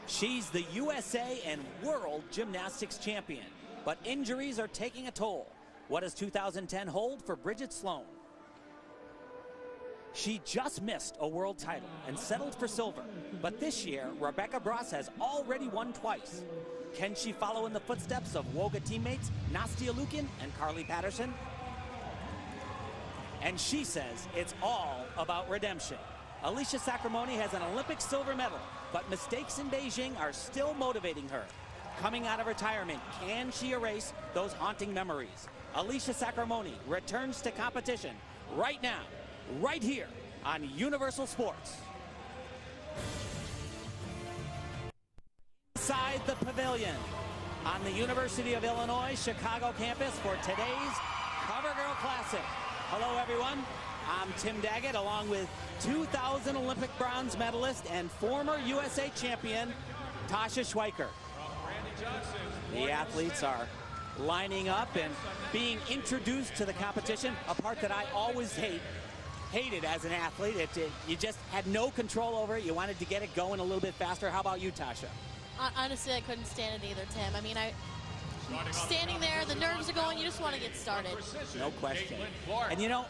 She's the USA and World Gymnastics Champion, but injuries are taking a toll. What does 2010 hold for Bridget Sloan? She just missed a world title and settled for silver, but this year, Rebecca Bross has already won twice. Can she follow in the footsteps of WOGA teammates Nastia Lukin and Carly Patterson? And she says it's all about redemption. Alicia Sacramone has an Olympic silver medal, but mistakes in Beijing are still motivating her. Coming out of retirement, can she erase those haunting memories? Alicia Sacramone returns to competition right now, right here on Universal Sports. Inside the pavilion on the University of Illinois Chicago campus for today's CoverGirl Classic. Hello everyone, I'm Tim Daggett along with 2000 Olympic bronze medalist and former USA champion Tasha Schweiker. The athletes are lining up and being introduced to the competition, a part that I always hated as an athlete. You just had no control over it. You wanted to get it going a little bit faster. How about you, Tasha? Honestly, I couldn't stand it either, Tim. I mean, standing there, the nerves are going, you just want to get started. No question. And you know,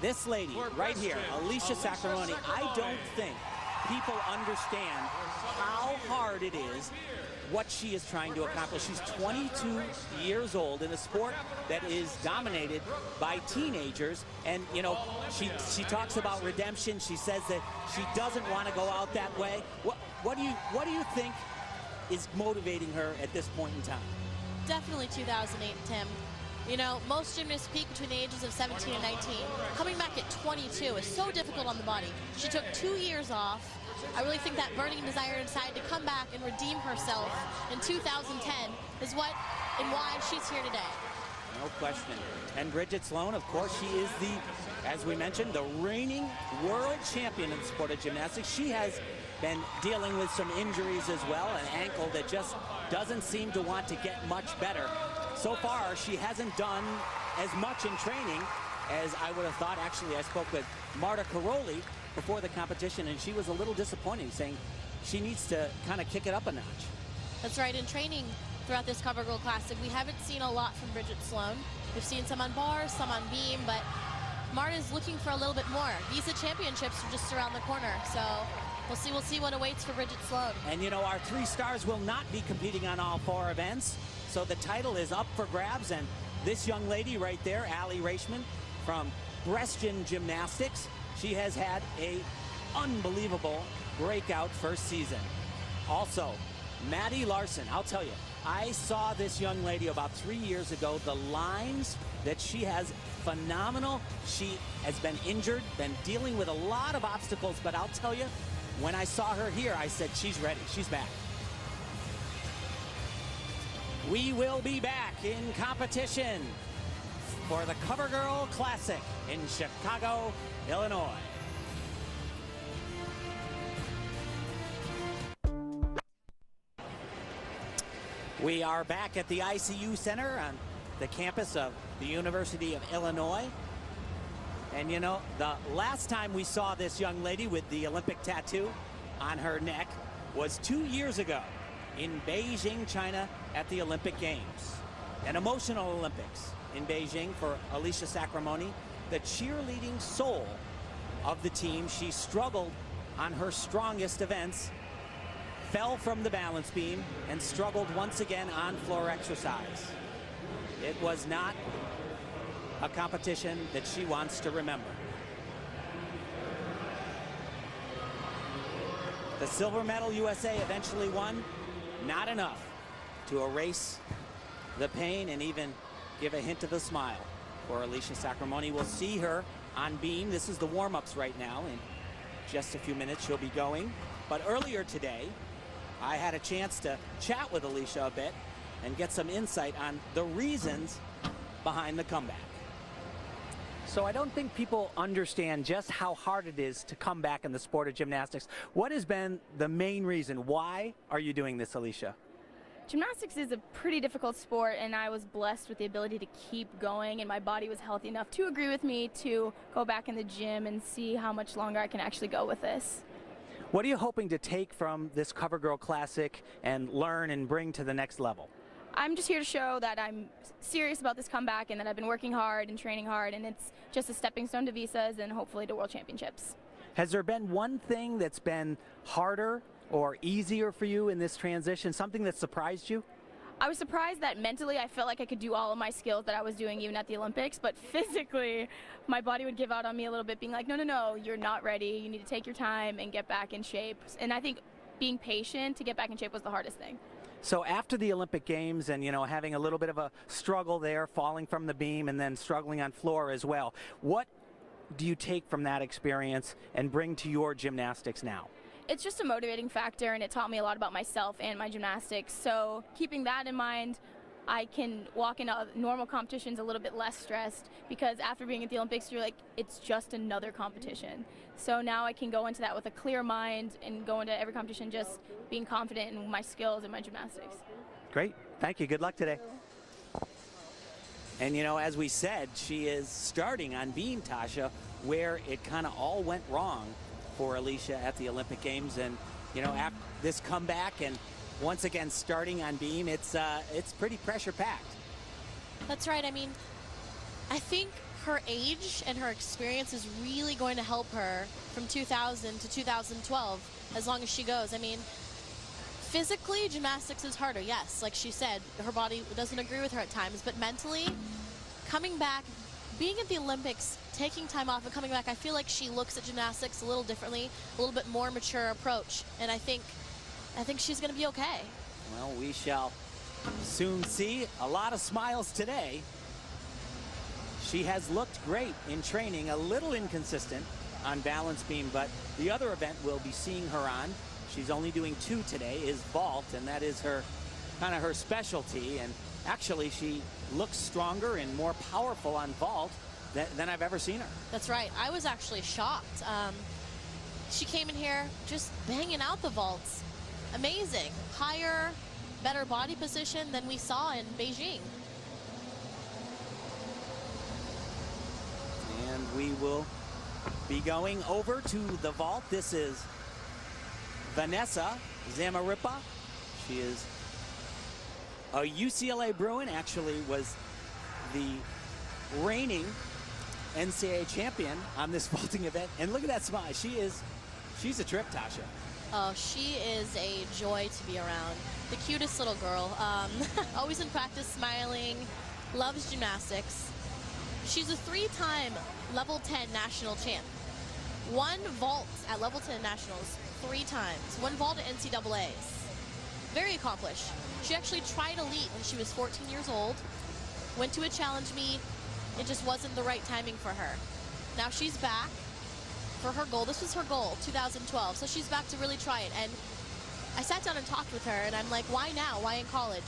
this lady right here, Alicia Sacramone, I don't think people understand how hard it is, what she is trying to accomplish. She's 22 years old in a sport that is dominated by teenagers, and you know, she talks about redemption. She says that she doesn't want to go out that way. What do you think is motivating her at this point in time? Definitely 2008, Tim. You know, most gymnasts peak between the ages of 17 and 19. Coming back at 22 is so difficult on the body. She took 2 years off. I really think that burning desire inside to come back and redeem herself in 2010 is what and why she's here today. No question. And Bridget Sloan, of course, she is as we mentioned, the reigning world champion in the sport of gymnastics. She has been dealing with some injuries as well, an ankle that just doesn't seem to want to get much better. So far, she hasn't done as much in training as I would have thought. Actually, I spoke with Marta Caroli before the competition, and she was a little disappointed, saying she needs to kind of kick it up a notch. That's right. In training throughout this CoverGirl Classic, we haven't seen a lot from Bridget Sloan. We've seen some on bars, some on beam, but Marta's looking for a little bit more. Visa Championships are just around the corner, so we'll see what awaits for Bridget Sloan. And you know, our 3 stars will not be competing on all 4 events, so the title is up for grabs. And this young lady right there, Allie Reichman from Brescian Gymnastics, she has had a unbelievable breakout first season. Also, Maddie Larson, I'll tell you, I saw this young lady about 3 years ago. The lines that she has, phenomenal. She has been injured, been dealing with a lot of obstacles, but I'll tell you, when I saw her here, I said, she's ready, she's back. We will be back in competition for the CoverGirl Classic in Chicago, Illinois. We are back at the ICU Center on the campus of the University of Illinois. And you know, the last time we saw this young lady with the Olympic tattoo on her neck was 2 years ago in Beijing, China at the Olympic Games. An emotional Olympics in Beijing for Alicia Sacramone, the cheerleading soul of the team. She struggled on her strongest events, fell from the balance beam, and struggled once again on floor exercise. It was not a competition that she wants to remember. The silver medal USA eventually won, not enough to erase the pain and even give a hint of a smile for Alicia Sacramone. We'll see her on beam. This is the warm-ups right now. In just a few minutes, she'll be going. But earlier today, I had a chance to chat with Alicia a bit and get some insight on the reasons behind the comeback. So I don't think people understand just how hard it is to come back in the sport of gymnastics. What has been the main reason? Why are you doing this, Alicia? Gymnastics is a pretty difficult sport, and I was blessed with the ability to keep going, and my body was healthy enough to agree with me to go back in the gym and see how much longer I can actually go with this. What are you hoping to take from this CoverGirl Classic and learn and bring to the next level? I'm just here to show that I'm serious about this comeback and that I've been working hard and training hard, and it's just a stepping stone to visas and hopefully to World Championships. Has there been one thing that's been harder or easier for you in this transition, something that surprised you? I was surprised that mentally I felt like I could do all of my skills that I was doing even at the Olympics, but physically my body would give out on me a little bit, being like, no, no, no, you're not ready. You need to take your time and get back in shape. And I think being patient to get back in shape was the hardest thing. So after the Olympic Games and, having a little bit of a struggle there, falling from the beam and then struggling on floor as well, what do you take from that experience and bring to your gymnastics now? It's just a motivating factor, and it taught me a lot about myself and my gymnastics. So keeping that in mind, I can walk into normal competitions a little bit less stressed, because after being at the Olympics, you're like, it's just another competition. So now I can go into that with a clear mind and go into every competition just being confident in my skills and my gymnastics. Great. Thank you. Good luck today. And, as we said, she is starting on beam, Tasha, where it kind of all went wrong for Alicia at the Olympic Games. And, after this comeback and once again starting on beam, it's pretty pressure-packed. That's right. I mean, I think her age and her experience is really going to help her from 2000 to 2012 as long as she goes. I mean, physically, gymnastics is harder, yes. Like she said, her body doesn't agree with her at times, but mentally, coming back, being at the Olympics, taking time off and coming back, I feel like she looks at gymnastics a little differently, a little bit more mature approach, and I think she's going to be okay. Well, we shall soon see. A lot of smiles today. She has looked great in training, a little inconsistent on balance beam, but the other event we'll be seeing her on, she's only doing 2 today, is vault, and that is her kind of her specialty. And actually, she looks stronger and more powerful on vault than I've ever seen her. That's right. I was actually shocked. She came in here just banging out the vaults. Amazing. Higher, better body position than we saw in Beijing. And we will be going over to the vault. This is Vanessa Zamaripa. She is a UCLA Bruin, actually was the reigning NCAA champion on this vaulting event. And look at that smile. She's a trip, Tasha. Oh, she is a joy to be around. The cutest little girl. Always in practice, smiling, loves gymnastics. She's a 3-time level 10 national champ. 1 vault at level 10 nationals 3 times. 1 vault at NCAAs. Very accomplished. She actually tried elite when she was 14 years old. Went to a challenge meet. It just wasn't the right timing for her. Now she's back for her goal. This was her goal, 2012. So she's back to really try it. And I sat down and talked with her, and I'm like, why now? Why in college?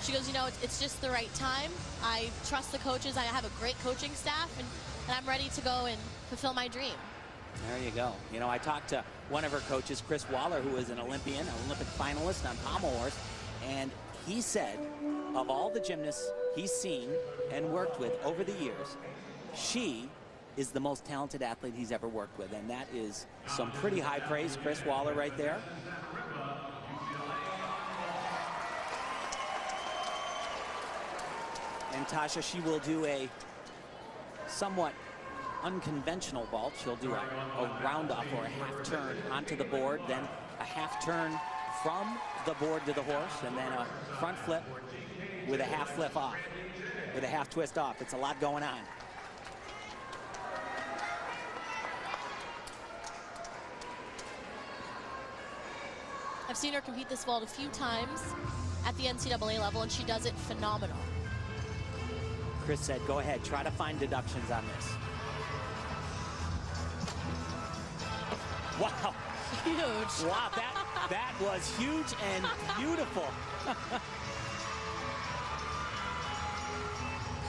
She goes, it's just the right time. I trust the coaches. I have a great coaching staff, and I'm ready to go and fulfill my dream. There you go. I talked to one of her coaches, Chris Waller, who is an Olympian, an Olympic finalist on pommel horse, and he said of all the gymnasts he's seen and worked with over the years, she is the most talented athlete he's ever worked with, and that is some pretty high praise. Chris Waller right there. And Tasha, she will do a somewhat unconventional vault. She'll do a round off or a half turn onto the board, then a half turn from the board to the horse, and then a front flip with a half flip off, with a half twist off. It's a lot going on. I've seen her compete this vault a few times at the NCAA level, and she does it phenomenal. Chris said, go ahead, try to find deductions on this. Wow. Huge. Wow, that was huge and beautiful.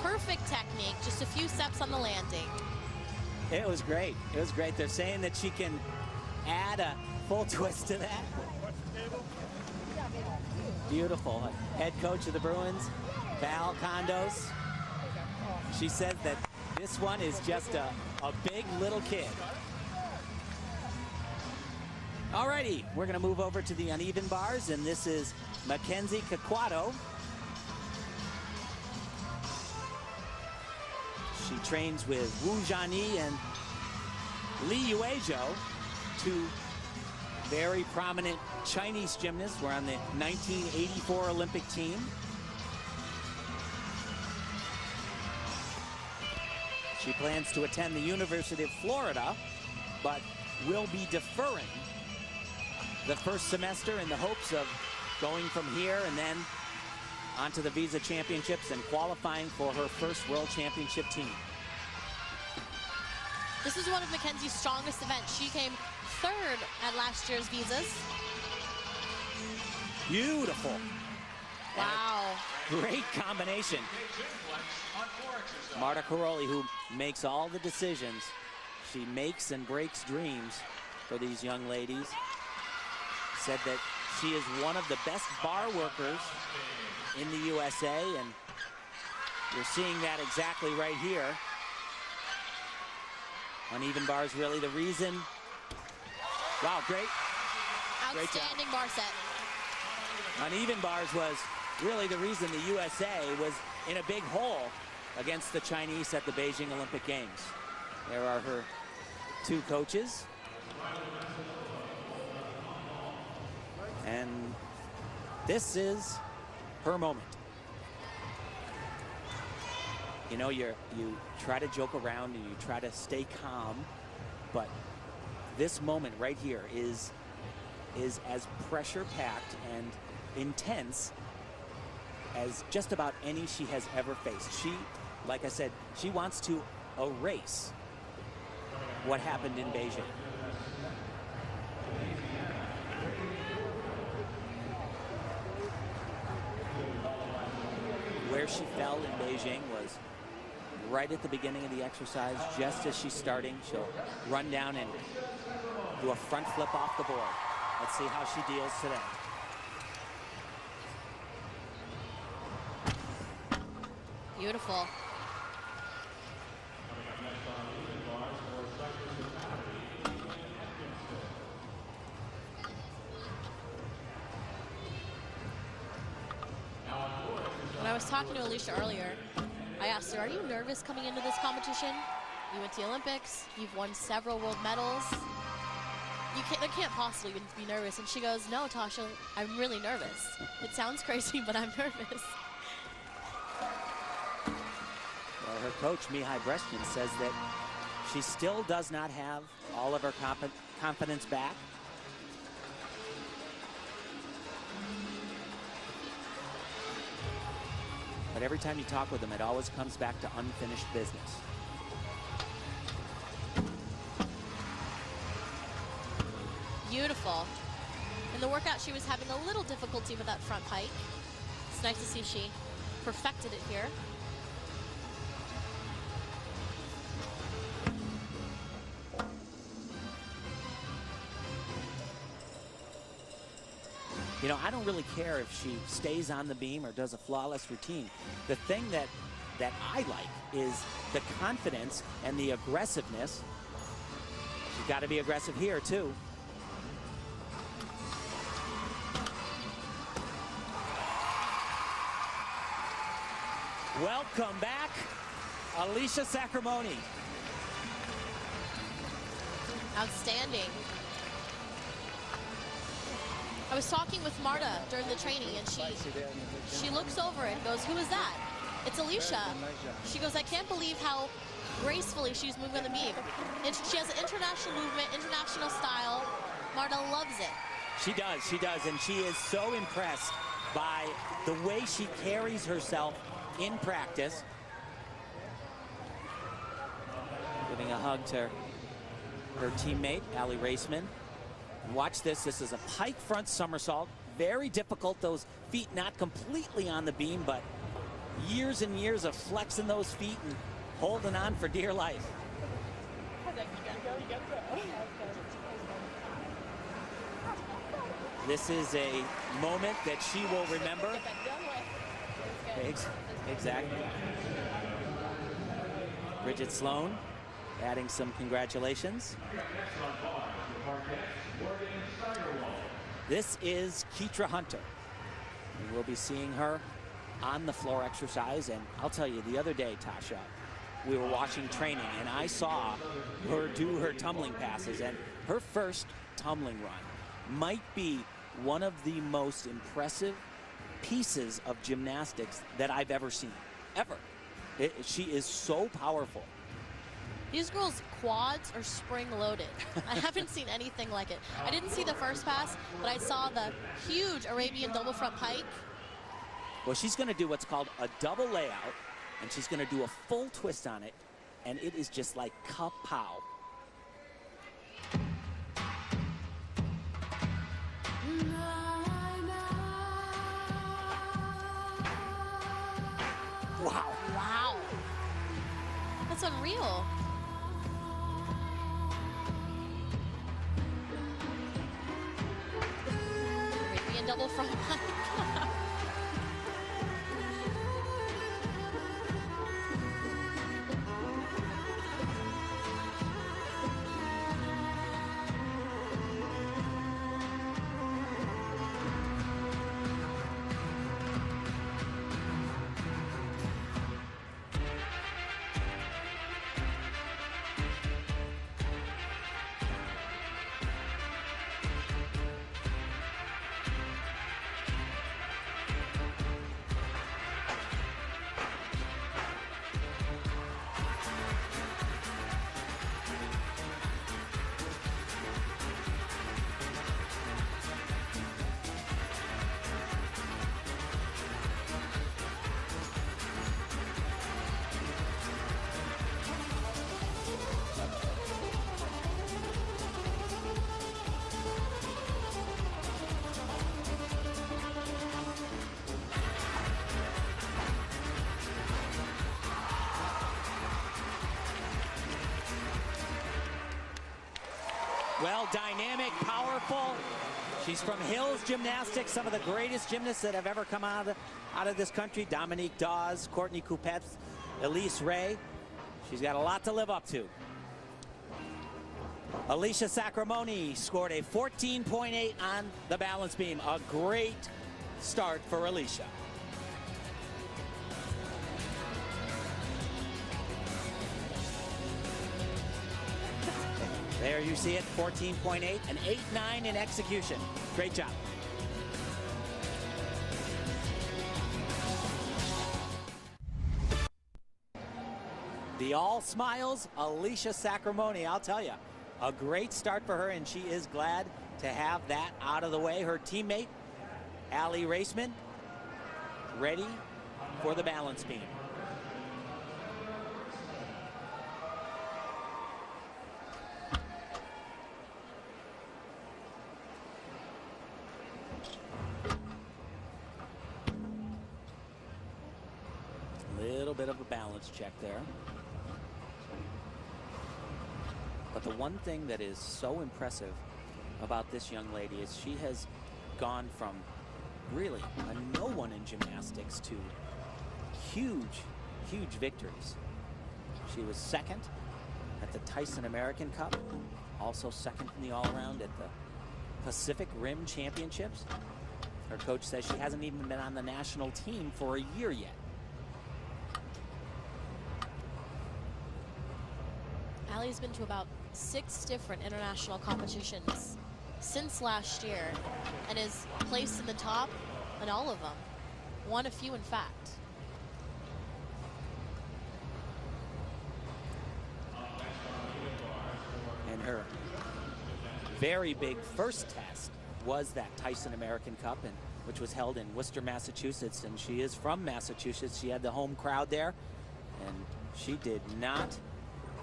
Perfect technique, just a few steps on the landing. It was great. It was great. They're saying that she can add a full twist to that. Beautiful. Head coach of the Bruins, Val Condos. She said that this one is just a big little kid. Alrighty, we're going to move over to the uneven bars, and this is Mackenzie Kakwato. She trains with Wu Jianyi and Li Yuezhou, two very prominent Chinese gymnasts. We're on the 1984 Olympic team. She plans to attend the University of Florida, but will be deferring the first semester in the hopes of going from here and then onto the Visa Championships and qualifying for her first World Championship team. This is one of Mackenzie's strongest events. She came third at last year's Visas. Beautiful. Wow. Great combination. Marta Caroli, who makes all the decisions. She makes and breaks dreams for these young ladies. Said that she is one of the best bar workers in the USA, and you're seeing that exactly right here. Uneven bars really the reason. Wow, great. Outstanding bar set. Uneven bars was really the reason the USA was in a big hole against the Chinese at the Beijing Olympic Games. There are her two coaches. And this is her moment. You know, you try to joke around and you try to stay calm, but this moment right here is as pressure-packed and intense as just about any she has ever faced. She, like I said, she wants to erase what happened in Beijing. Where she fell in Beijing was right at the beginning of the exercise. Just as she's starting, she'll run down and do a front flip off the board. Let's see how she deals today. Beautiful. When I was talking to Alicia earlier, I asked her, are you nervous coming into this competition? You went to the Olympics, you've won several world medals. There can't possibly be nervous. And she goes, no, Tasha, I'm really nervous. It sounds crazy, but I'm nervous. Well, her coach, Mihai Breshkin, says that she still does not have all of her confidence back. But every time you talk with them, it always comes back to unfinished business. Beautiful. In the workout, she was having a little difficulty with that front pike. It's nice to see she perfected it here. You know, I don't really care if she stays on the beam or does a flawless routine. The thing that I like is the confidence and the aggressiveness. She's got to be aggressive here, too. Welcome back, Alicia Sacramone. Outstanding. I was talking with Marta during the training, and she looks over and goes, who is that? It's Alicia. She goes, I can't believe how gracefully she's moving on the beam. And she has an international movement, international style. Marta loves it. She does, and she is so impressed by the way she carries herself in practice. Giving a hug to her teammate, Allie Raceman. Watch this. This is a pike front somersault. Very difficult. Those feet not completely on the beam, but years and years of flexing those feet and holding on for dear life. This is a moment that she will remember. Exactly. Bridget Sloan adding some congratulations. This is Keitra Hunter. And we'll be seeing her on the floor exercise. And I'll tell you, the other day, Tasha, we were watching training, and I saw her do her tumbling passes. And her first tumbling run might be one of the most impressive pieces of gymnastics that I've ever seen, ever. She is so powerful. These girls' quads are spring-loaded. I haven't seen anything like it. I didn't see the first pass, but I saw the huge Arabian double front pike. Well, she's going to do what's called a double layout, and she's going to do a full twist on it, and it is just like kapow. Wow. Wow. That's unreal. Arabian double front pike. Well, dynamic, powerful. She's from Hills Gymnastics, some of the greatest gymnasts that have ever come out of this country. Dominique Dawes, Courtney Coupette, Elise Ray. She's got a lot to live up to. Alicia Sacramone scored a 14.8 on the balance beam. A great start for Alicia. There you see it, 14.8, an 8.9 in execution. Great job. The all smiles, Alicia Sacramone, I'll tell you. A great start for her, and she is glad to have that out of the way. Her teammate, Allie Raceman, ready for the balance beam. Little bit of a balance check there. But the one thing that is so impressive about this young lady is she has gone from really a no one in gymnastics to huge, huge victories. She was second at the Tyson American Cup, also second in the all-around at the Pacific Rim Championships. Her coach says she hasn't even been on the national team for a year yet. Allie's been to about 6 different international competitions since last year and is placed in the top in all of them. Won a few, in fact. And her very big first test was that Tyson American Cup, and which was held in Worcester, Massachusetts, and she is from Massachusetts. She had the home crowd there, and she did not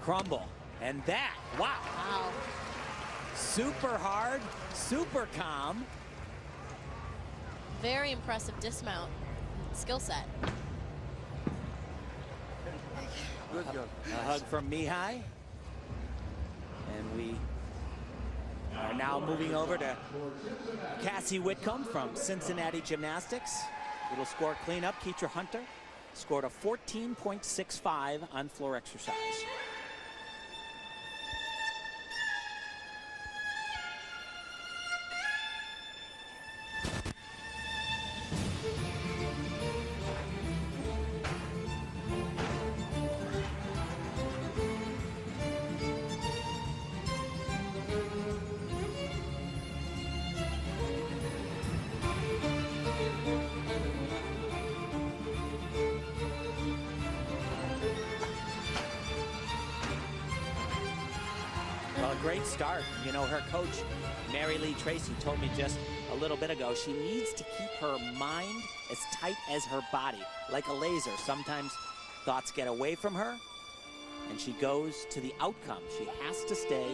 crumble. And that, wow. Wow. Super hard, super calm. Very impressive dismount skill set. Good job. A hug from Mihai. And we are now moving over to Cassie Whitcomb from Cincinnati Gymnastics. Little score cleanup. Keitra Hunter scored a 14.65 on floor exercise. great start. You know, her coach, Mary Lee Tracy, told me just a little bit ago, she needs to keep her mind as tight as her body, like a laser. Sometimes thoughts get away from her, and she goes to the outcome. She has to stay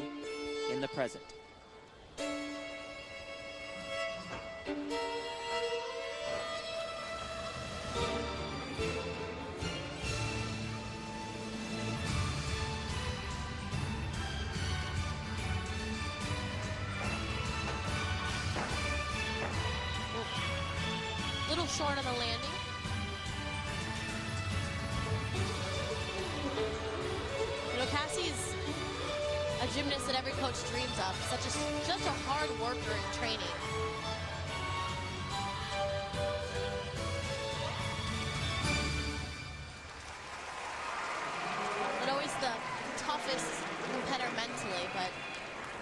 in the present. Little short on the landing. You know, Cassie's a gymnast that every coach dreams of. Just a hard worker in training. Not always the toughest competitor mentally, but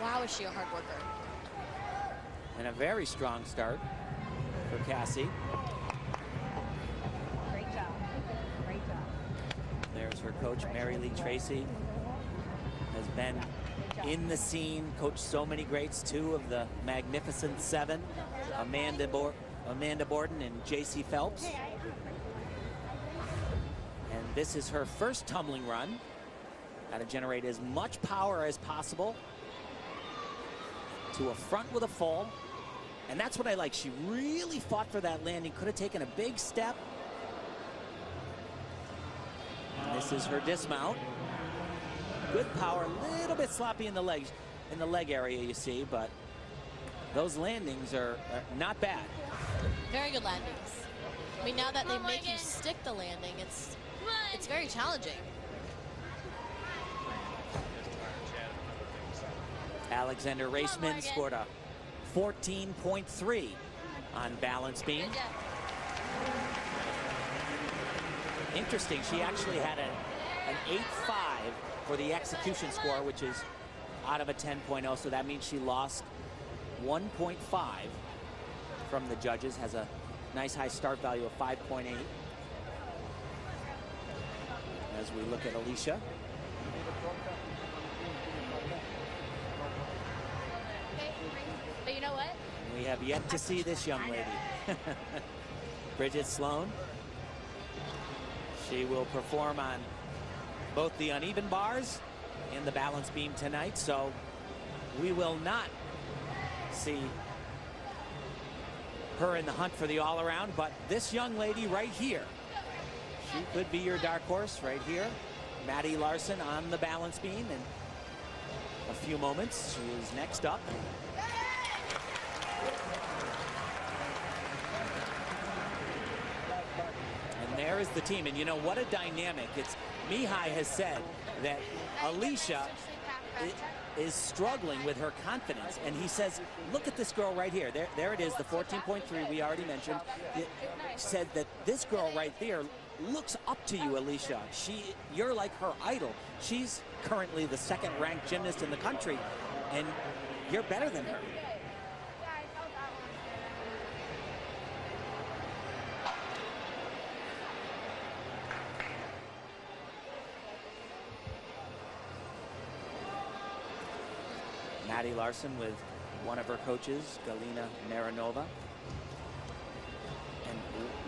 wow, is she a hard worker. And a very strong start for Cassie. Great job. Great job. There's her coach, Mary Lee Tracy. Has been in the scene, coached so many greats, two of the Magnificent Seven, Amanda Borden and J.C. Phelps. And this is her first tumbling run. Got to generate as much power as possible to a front with a fall. And that's what I like. She really fought for that landing. Could have taken a big step. And this is her dismount. Good power, a little bit sloppy in the legs, in the leg area, you see, but those landings are not bad. Very good landings. I mean, now that they make you stick the landing, it's very challenging. Alexander Raceman scored a 14.3 on balance beam. Interesting, she actually had an 8.5 for the execution score, which is out of a 10.0, so that means she lost 1.5 from the judges, has a nice high start value of 5.8. As we look at Alicia. But you know what? We have yet to see this young lady. Bridget Sloan. She will perform on both the uneven bars and the balance beam tonight, so we will not see her in the hunt for the all-around, but this young lady right here, she could be your dark horse right here. Maddie Larson on the balance beam in a few moments. She is next up. And there is the team, and you know what a dynamic. It's Mihai has said that Alicia is struggling with her confidence, and he says, look at this girl right here. There it is, the 14.3 we already mentioned. It said that this girl right there looks up to you, Alicia. You're like her idol. She's currently the second-ranked gymnast in the country, and you're better than her. Maddie Larson with one of her coaches, Galina Marinova. And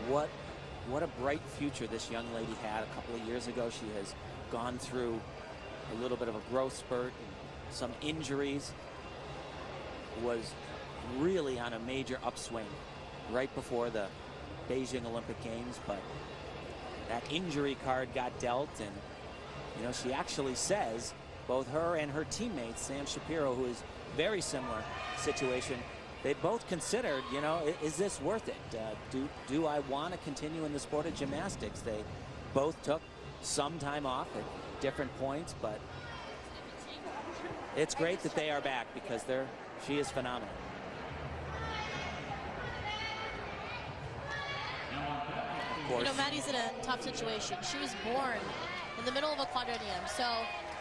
what a bright future this young lady had a couple of years ago. She has gone through a little bit of a growth spurt, some injuries, was really on a major upswing right before the Beijing Olympic Games, but that injury card got dealt, and you know, she actually says both her and her teammate, Sam Shapiro, who is very similar situation, they both considered, you know, is this worth it? Do I want to continue in the sport of gymnastics? They both took some time off at different points, but it's great that they are back because she is phenomenal. Of course. You know, Maddie's in a tough situation. She was born in the middle of a quadrennium, so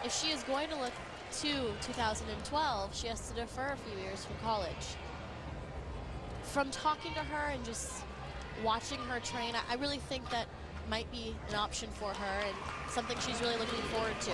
if she is going to look to 2012, she has to defer a few years from college. From talking to her and just watching her train, I really think that might be an option for her and something she's really looking forward to.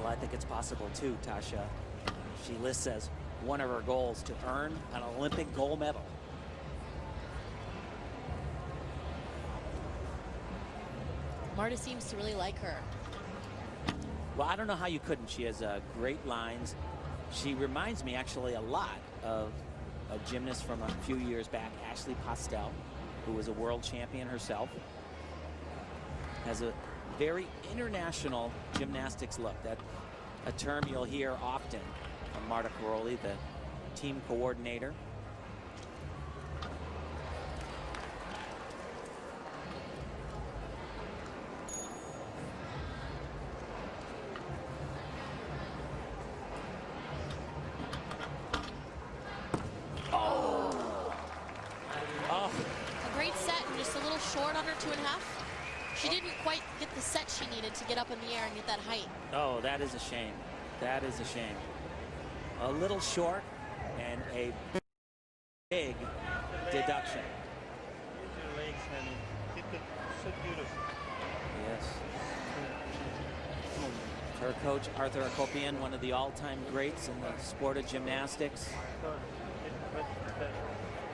I think it's possible too, Tasha. She lists as one of her goals to earn an Olympic gold medal. Marta seems to really like her. Well, I don't know how you couldn't. She has great lines. She reminds me actually a lot of a gymnast from a few years back, Ashley Postel, who was a world champion herself. Has a very international gymnastics look. That's a term you'll hear often from Marta Karolyi, the team coordinator. Short on her 2.5. She didn't quite get the set she needed to get up in the air and get that height. Oh, that is a shame. That is a shame. A little short and a big deduction. Yes. Her coach, Arthur Akopian, one of the all-time greats in the sport of gymnastics.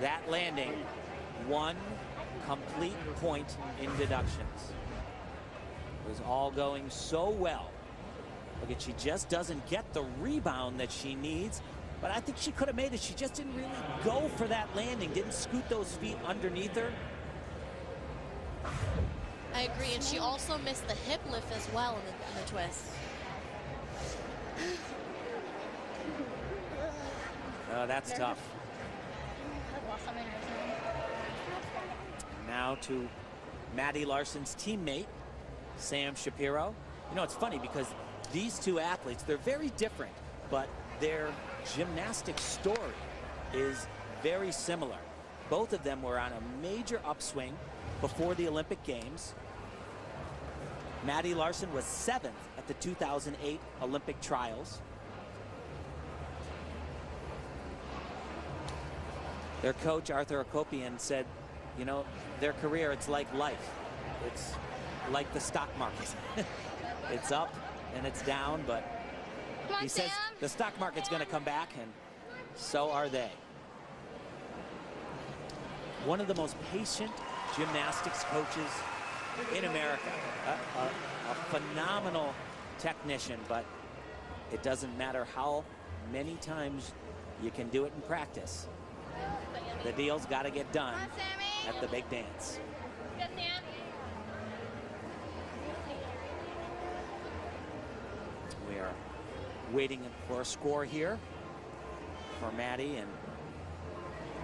That landing, 1 complete point in deductions. It was all going so well. Look at, she just doesn't get the rebound that she needs, but I think she could have made it. She just didn't really go for that landing, didn't scoot those feet underneath her. I agree, and she also missed the hip lift as well in the twist. Oh, that's tough. Now to Maddie Larson's teammate, Sam Shapiro. You know, it's funny because these two athletes, they're very different, but their gymnastic story is very similar. Both of them were on a major upswing before the Olympic Games. Maddie Larson was 7th at the 2008 Olympic trials. Their coach, Arthur Akopian, said, you know, their career, it's like life. It's like the stock market. It's up and it's down, but he says the stock market's going to come back, and so are they. One of the most patient gymnastics coaches in America. A phenomenal technician, but it doesn't matter how many times you can do it in practice. The deal's got to get done at the big dance. We are waiting for a score here for Maddie, and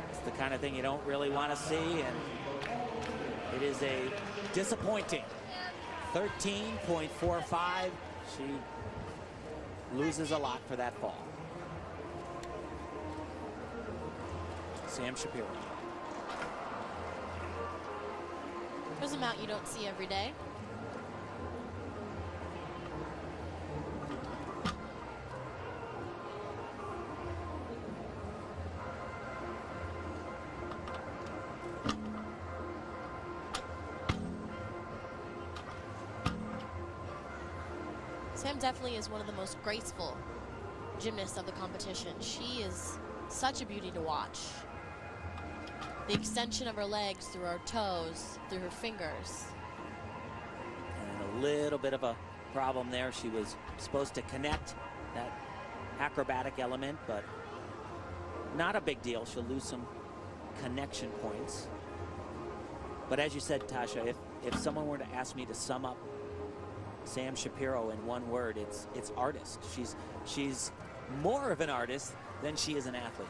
it's the kind of thing you don't really want to see, and it is a disappointing 13.45. She loses a lot for that fall. Sam Shapiro. There's a mount you don't see every day. Sam definitely is one of the most graceful gymnasts of the competition. She is such a beauty to watch. The extension of her legs through her toes, through her fingers. And a little bit of a problem there. She was supposed to connect that acrobatic element, but not a big deal. She'll lose some connection points. But as you said, Tasha, if someone were to ask me to sum up Sam Shapiro in one word, it's artist. She's more of an artist than she is an athlete.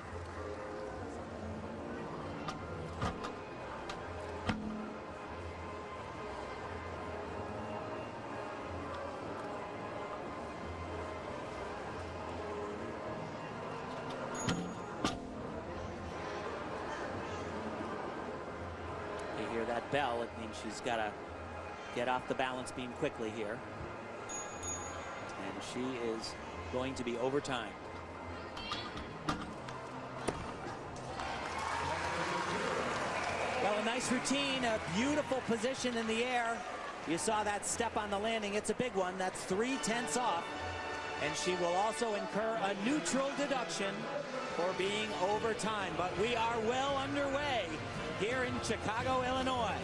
You hear that bell, it means she's got to get off the balance beam quickly here. And she is going to be overtime. Well, a nice routine, a beautiful position in the air. You saw that step on the landing. It's a big one. That's 3/10 off. and she will also incur a neutral deduction for being over time. But we are well underway here in Chicago, Illinois.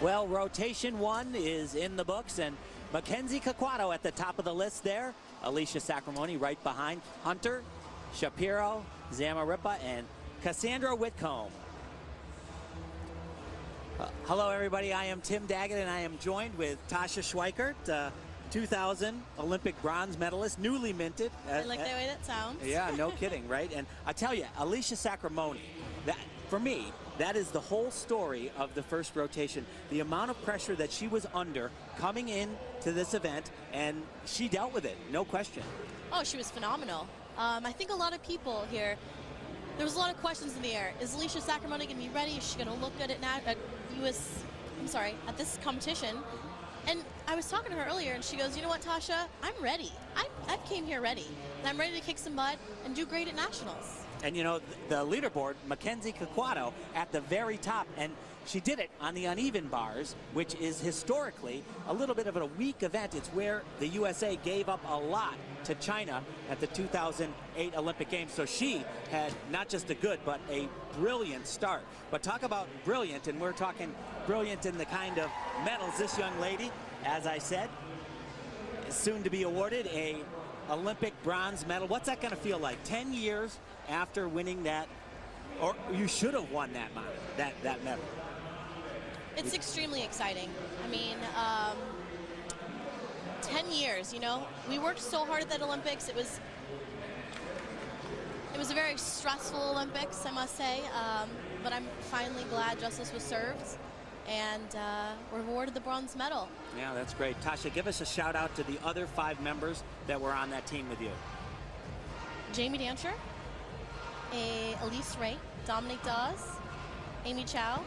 Well, rotation 1 is in the books, and Mackenzie Caquato at the top of the list there. Alicia Sacramone right behind. Hunter, Shapiro, Zamarripa, and Cassandra Whitcomb. Hello, everybody. I am Tim Daggett, and I am joined with Tasha Schweikert, 2000 Olympic bronze medalist, newly minted. I like the way that sounds. Yeah, no kidding, right? And I tell you, Alicia Sacramone, that for me, that is the whole story of the first rotation. The amount of pressure that she was under coming in to this event, and she dealt with it, no question. Oh, she was phenomenal. I think a lot of people here, there was a lot of questions in the air. Is Alicia Sacramone going to be ready? Is she going to look good at at this competition? And I was talking to her earlier, and she goes, you know what, Tasha? I'm ready. I came here ready. And I'm ready to kick some butt and do great at nationals. And, you know, the leaderboard, Mackenzie Caquato at the very top, and she did it on the uneven bars, which is historically a little bit of a weak event. It's where the USA gave up a lot to China at the 2008 Olympic Games. So she had not just a good, but a brilliant start. But talk about brilliant, and we're talking brilliant in the kind of medals this young lady, as I said, is soon to be awarded a Olympic bronze medal. What's that going to feel like? 10 years after winning that, or you should have won that medal. It's extremely exciting. I mean, 10 years, you know, we worked so hard at that Olympics. It was a very stressful Olympics, I must say, but I'm finally glad justice was served, and we're awarded the bronze medal. Yeah, that's great. Tasha, give us a shout out to the other 5 members that were on that team with you. Jamie Dancher, Elise Ray, Dominique Dawes, Amy Chow,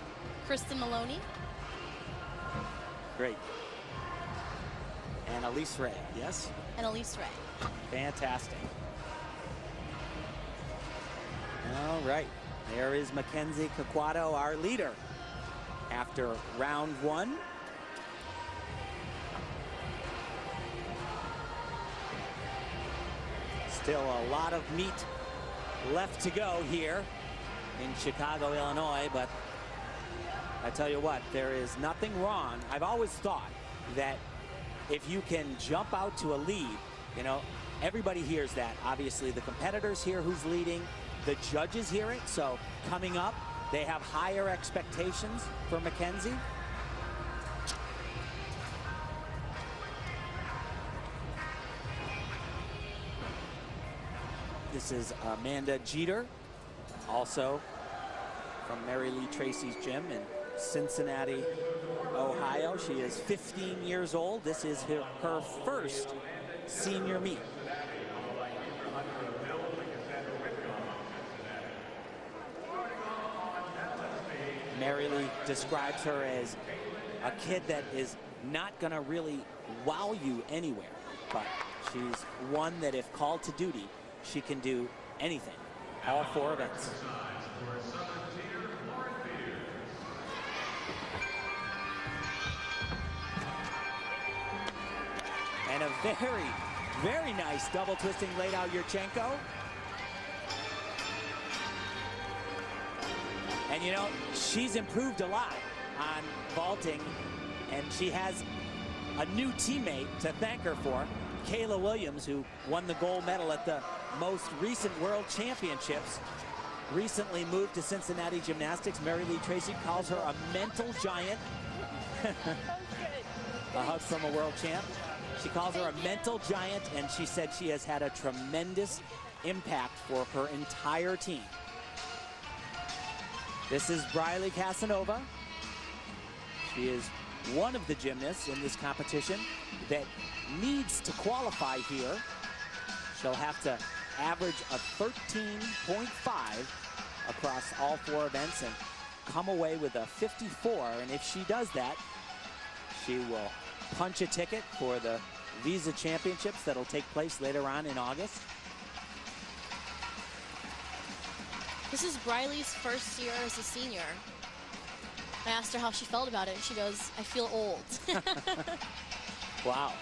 Kristen Maloney. Great. And Elise Ray, yes? And Elise Ray. Fantastic. All right. There is Mackenzie Caquato, our leader, after round 1. Still a lot of meat left to go here in Chicago, Illinois, but I tell you what, there is nothing wrong. I've always thought that if you can jump out to a lead, you know, everybody hears that. Obviously, the competitors hear who's leading, the judges hear it, so coming up, they have higher expectations for Mackenzie. This is Amanda Jeter, also from Mary Lee Tracy's gym in Cincinnati, Ohio. She is 15 years old. This is her first senior meet. Mary Lee describes her as a kid that is not going to really wow you anywhere, but she's one that if called to duty, she can do anything, all 4 events. And a very, very nice double twisting laid out Yurchenko. And you know, she's improved a lot on vaulting, and she has a new teammate to thank her for, Kayla Williams, who won the gold medal at the most recent World Championships. Recently moved to Cincinnati Gymnastics. Mary Lee Tracy calls her a mental giant. A hug from a world champ. She calls her a mental giant, and she said she has had a tremendous impact for her entire team. This is Briley Casanova. She is one of the gymnasts in this competition that needs to qualify here. She'll have to average a 13.5 across all 4 events and come away with a 54. And if she does that, she will punch a ticket for the Visa Championships that'll take place later on in August. This is Briley's first year as a senior. I asked her how she felt about it, and she goes, I feel old. Wow.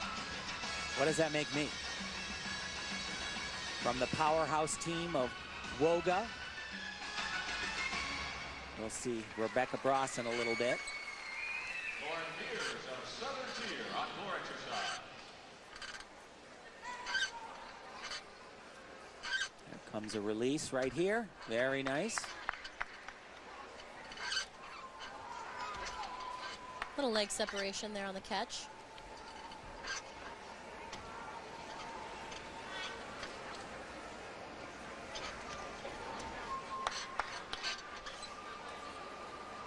What does that make me? From the powerhouse team of Woga, we'll see Rebecca Bross in a little bit. Lauren Pierce of Southern Tier on floor exercise. There comes a release right here. Very nice. Little leg separation there on the catch.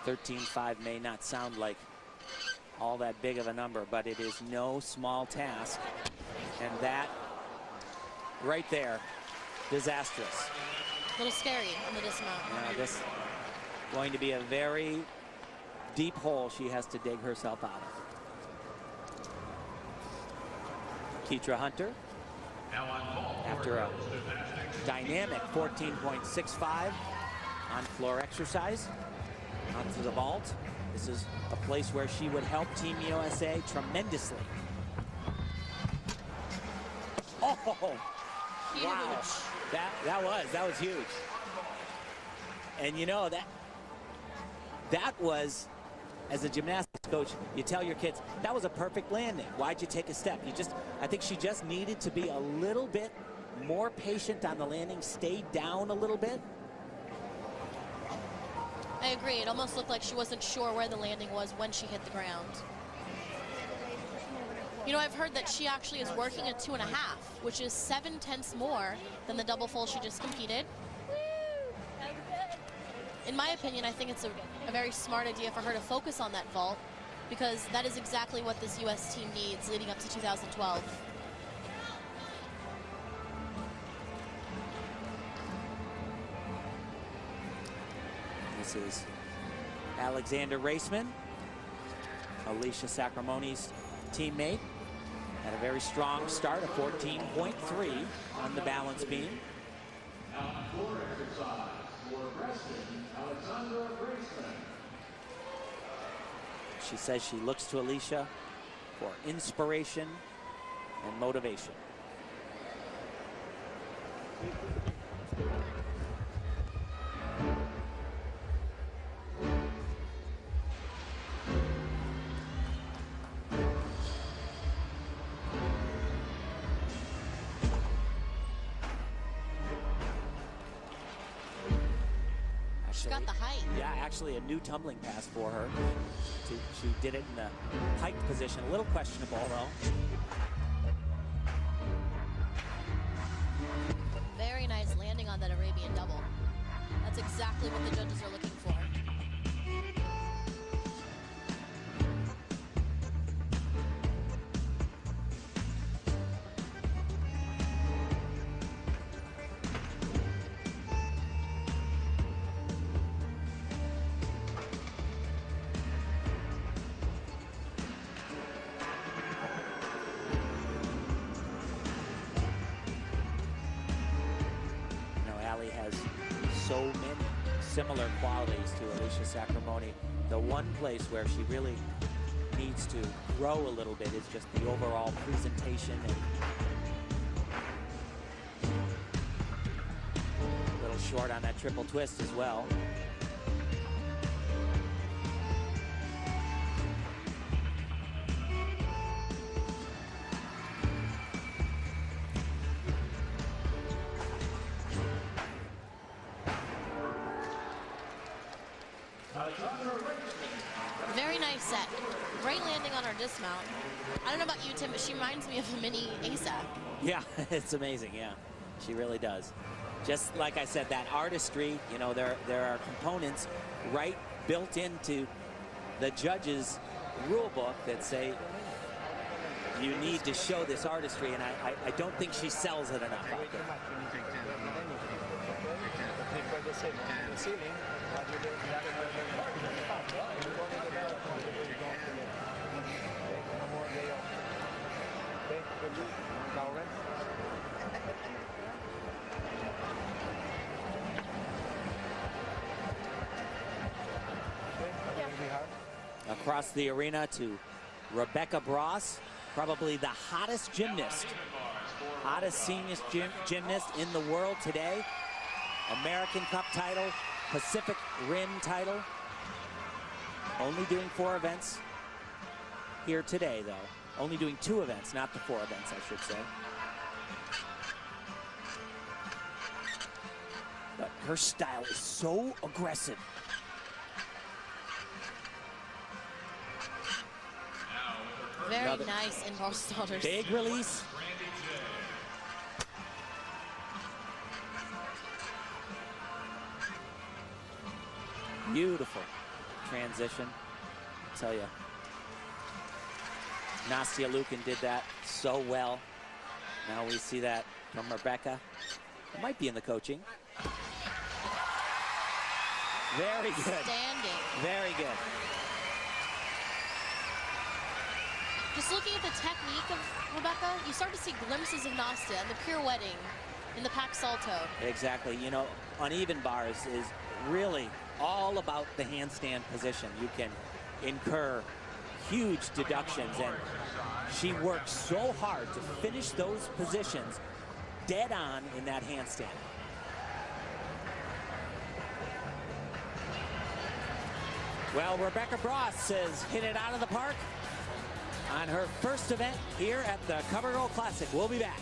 $13.5 may not sound like all that big of a number, but it is no small task. And that right there, disastrous. A little scary on the dismount. This going to be a very deep hole she has to dig herself out of. Keitra Hunter, after a dynamic 14.65 on floor exercise, onto the vault. This is a place where she would help Team USA tremendously. Oh, Huge. wow. That was huge. And you know, that was, as a gymnastics coach, you tell your kids, that was a perfect landing. Why'd you take a step? I think she just needed to be a little bit more patient on the landing, stay down a little bit. I agree. It almost looked like she wasn't sure where the landing was when she hit the ground. You know, I've heard that she actually is working a 2.5, which is 7/10 more than the double full she just competed. In my opinion, I think it's a very smart idea for her to focus on that vault, because that is exactly what this U.S. team needs leading up to 2012. This is Alexander Raceman, Alicia Sacramone's teammate. Had a very strong start, a 14.3 on the balance beam. She says she looks to Alicia for inspiration and motivation. She's got the height. Yeah, actually a new tumbling pass for her. She did it in the height position. A little questionable, though. Very nice landing on that Arabian double. That's exactly what the judges are looking for. Has so many similar qualities to Alicia Sacramone. The one place where she really needs to grow a little bit is just the overall presentation, and a little short on that triple twist as well. Very nice set. Great landing on her dismount. I don't know about you, Tim, but she reminds me of a mini ASAP. Yeah, it's amazing, yeah. She really does. Just like I said, that artistry, you know, there are components right built into the judges' rule book that say you need to show this artistry, and I don't think she sells it enough out there. across the arena to Rebecca Bross, probably the hottest gymnast, hottest senior gymnast in the world today. American Cup title, Pacific Rim title. Only doing 4 events here today, though. Only doing 2 events, not the 4 events, I should say. But her style is so aggressive. Very nice inboard starters. Big release. Beautiful transition, I tell you. Nastia Lukin did that so well. Now we see that from Rebecca. It might be in the coaching. Very good. Standing. Very good. Just looking at the technique of Rebecca, you start to see glimpses of Nastia and the pirouetting in the pack salto. Exactly. You know, uneven bars is really all about the handstand position. You can incur huge deductions, and she works so hard to finish those positions dead on in that handstand. Well, Rebecca Bross has hit it out of the park on her first event here at the CoverGirl Classic. We'll be back.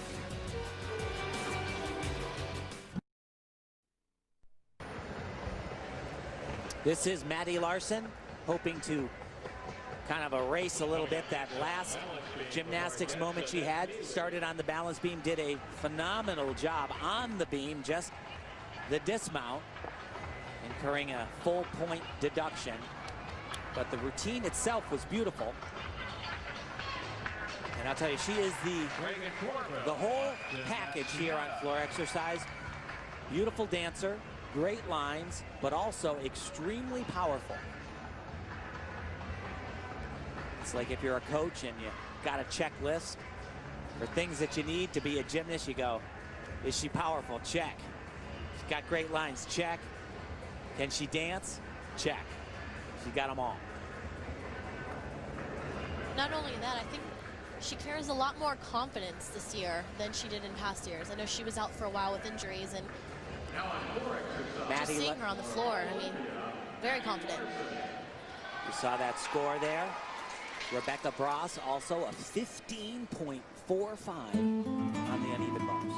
This is Maddie Larson, hoping to kind of erase a little bit that last gymnastics moment she had. Started on the balance beam, did a phenomenal job on the beam, just the dismount, incurring a full point deduction. But the routine itself was beautiful. And I'll tell you, she is the whole package here on floor exercise. Beautiful dancer, great lines, but also extremely powerful. It's like if you're a coach and you got a checklist for things that you need to be a gymnast, you go, is she powerful? Check. She's got great lines. Check. Can she dance? Check. She got them all. Not only that, I think she carries a lot more confidence this year than she did in past years. I know she was out for a while with injuries, and just seeing her on the floor, I mean, very confident. You saw that score there. Rebecca Bross also a 15.45 on the uneven bars.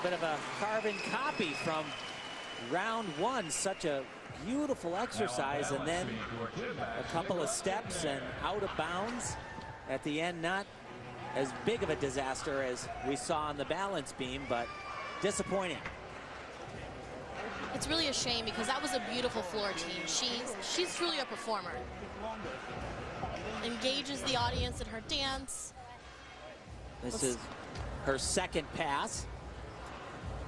Bit of a carbon copy from round one. Such a beautiful exercise, and then a couple of steps and out of bounds at the end. Not as big of a disaster as we saw on the balance beam, but disappointing. It's really a shame because that was a beautiful floor team. She's truly a performer. Engages the audience in her dance. This is her second pass.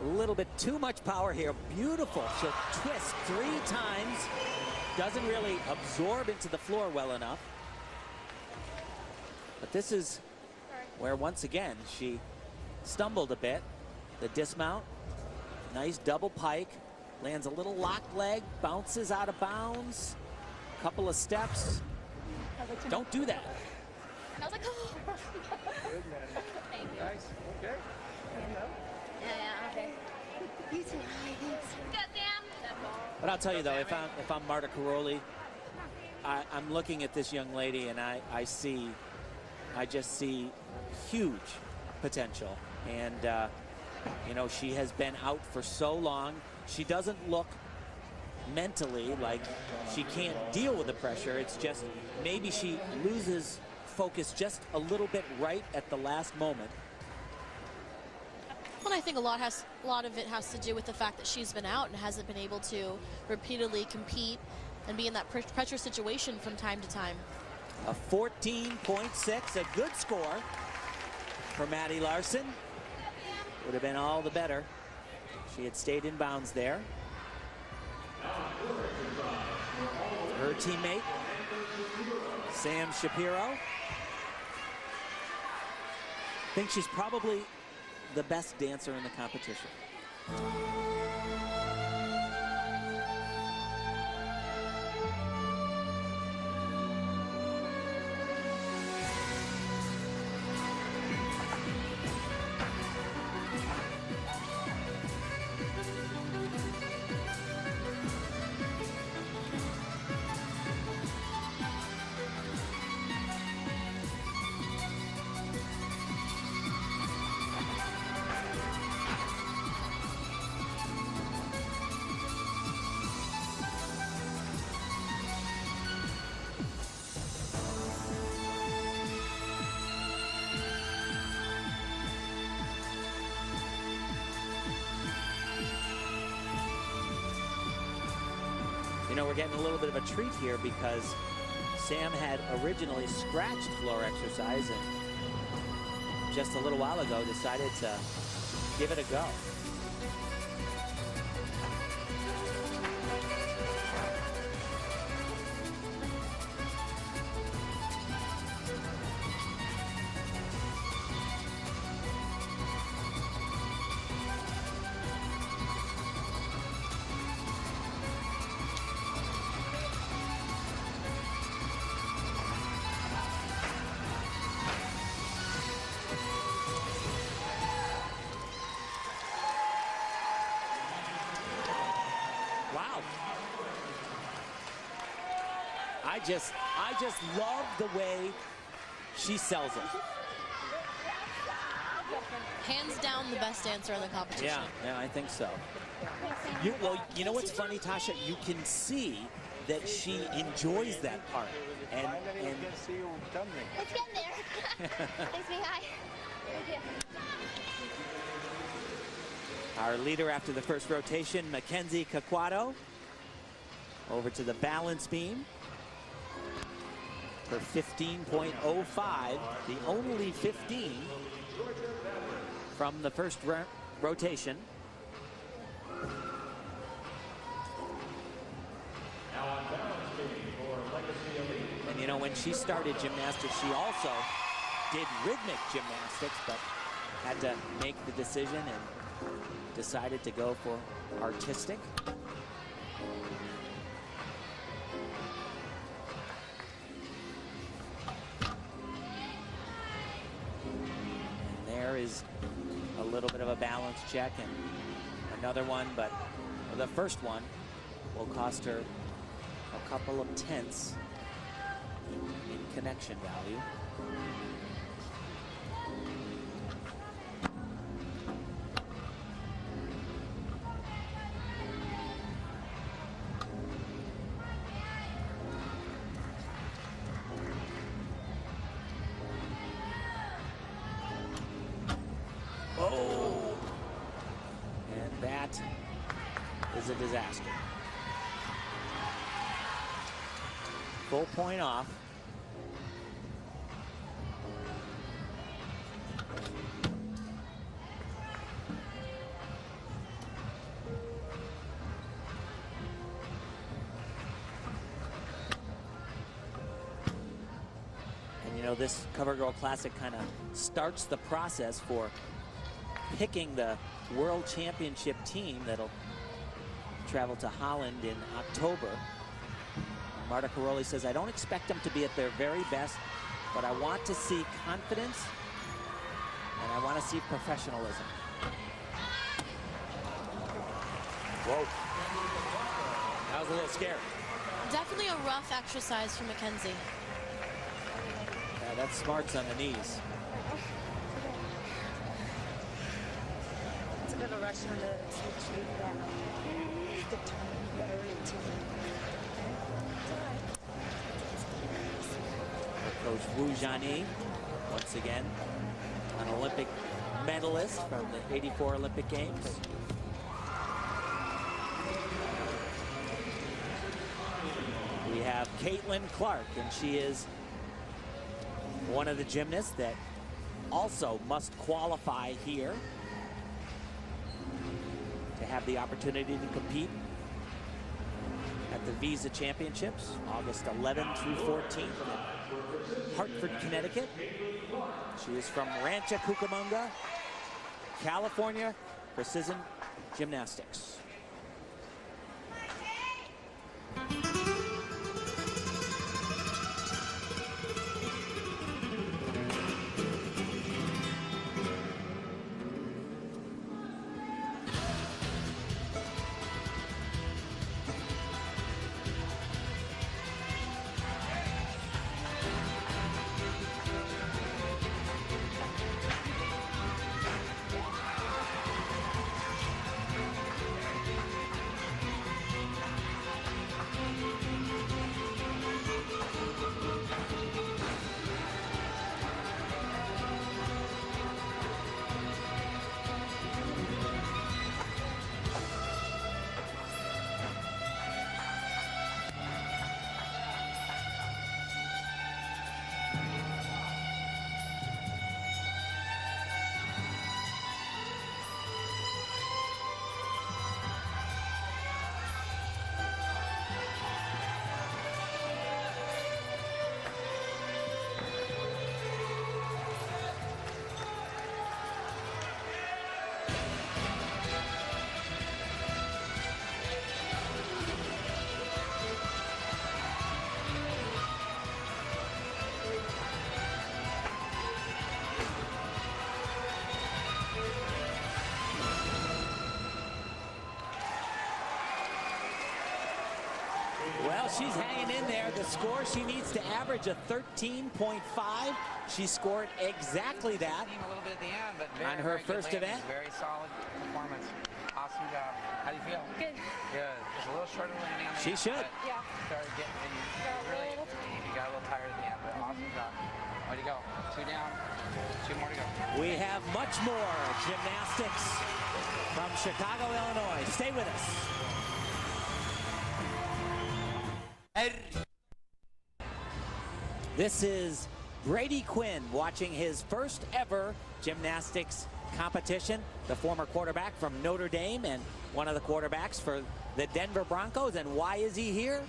A little bit too much power here. Beautiful. She'll twist 3 times. Doesn't really absorb into the floor well enough. But this is where, once again, she stumbled a bit. The dismount. Nice double pike. Lands a little locked leg. Bounces out of bounds. Couple of steps. Don't do that. I was like, oh. Thank you. Nice. Okay. Yeah, okay. You too. Good, Sam. But I'll tell you though, if I'm Marta Caroli, I'm looking at this young lady and I just see huge potential. And you know, she has been out for so long. She doesn't look mentally like she can't deal with the pressure. It's just maybe she loses focus just a little bit right at the last moment. Well, I think a lot of it has to do with the fact that she's been out and hasn't been able to repeatedly compete and be in that pressure situation from time to time. A 14.6, a good score for Maddie Larson. Would have been all the better. She had stayed in bounds there. Her teammate, Sam Shapiro. I think she's probably the best dancer in the competition. You know, we're getting a little bit of a treat here because Sam had originally scratched floor exercise and just a little while ago decided to give it a go. I just love the way she sells it. Hands down the best dancer in the competition. Yeah, I think so. Well, you know what's funny, Tasha? You can see that she enjoys that part. And Let's get in there. Thanks, me. Hi. Thank you. our leader after the first rotation, Mackenzie Caquato, over to the balance beam. For 15.05, the only 15 from the first rotation. And you know, when she started gymnastics, she also did rhythmic gymnastics, but had to make the decision and decided to go for artistic. Is a little bit of a balance check and another one, but the first one will cost her a couple of tenths in connection value. Is a disaster. Full point off. You know, this CoverGirl Classic kind of starts the process for picking the World Championship team that'll travel to Holland in October. Marta Caroli says, I don't expect them to be at their very best, but I want to see confidence and I want to see professionalism. Whoa. That was a little scary. Definitely a rough exercise for Mackenzie. Yeah, that's smarts on the knees. It's a bit of a rush on the switch down. The turn early too. Coach Wu Jiani, once again, an Olympic medalist from the '84 Olympic Games. We have Caitlin Clark, and she is one of the gymnasts that also must qualify here to have the opportunity to compete at the Visa Championships, August 11th through 14th in Hartford, Connecticut. She is from Rancho Cucamonga, California, Precision Gymnastics. Well, she's hanging in there. The score, she needs to average a 13.5. She scored exactly that A little bit at the end, but on her first event. Very solid performance. Awesome job. How do you feel? Good. Good. Just a little short of landing on the She end, should. but Yeah. Started getting, you got a little tired at the end, but awesome job. Way to go. 2 down, 2 more to go. We have much more gymnastics from Chicago, Illinois. Stay with us. This is Brady Quinn watching his first ever gymnastics competition. The former quarterback from Notre Dame and one of the quarterbacks for the Denver Broncos. And why is he here?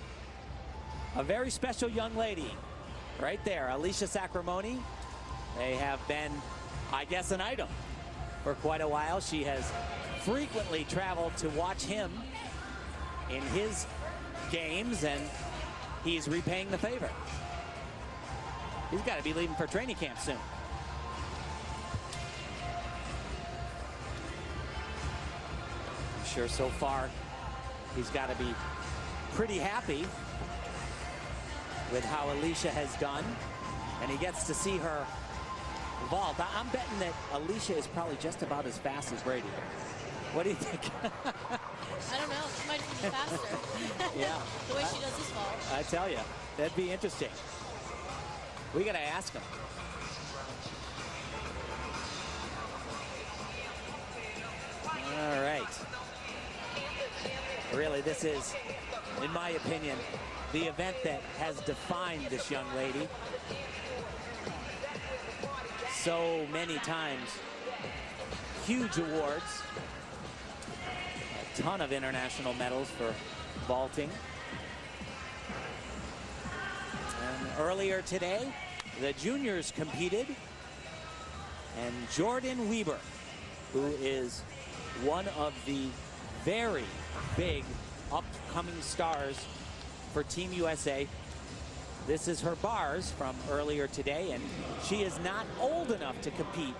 A very special young lady right there, Alicia Sacramone. They have been, I guess, an item for quite a while. She has frequently traveled to watch him in his games, and he's repaying the favor. He's got to be leaving for training camp soon. I'm sure so far he's got to be pretty happy with how Alicia has done, and he gets to see her vault. I'm betting that Alicia is probably just about as fast as Brady. What do you think? I don't know. She might be faster. Yeah. The way she does this vault. I tell you, that'd be interesting. We got to ask him. All right. Really, this is, in my opinion, the event that has defined this young lady so many times. Huge awards. A ton of international medals for vaulting. And earlier today, the juniors competed, and Jordan Weber, who is one of the very big upcoming stars for Team USA. This is her bars from earlier today, and she is not old enough to compete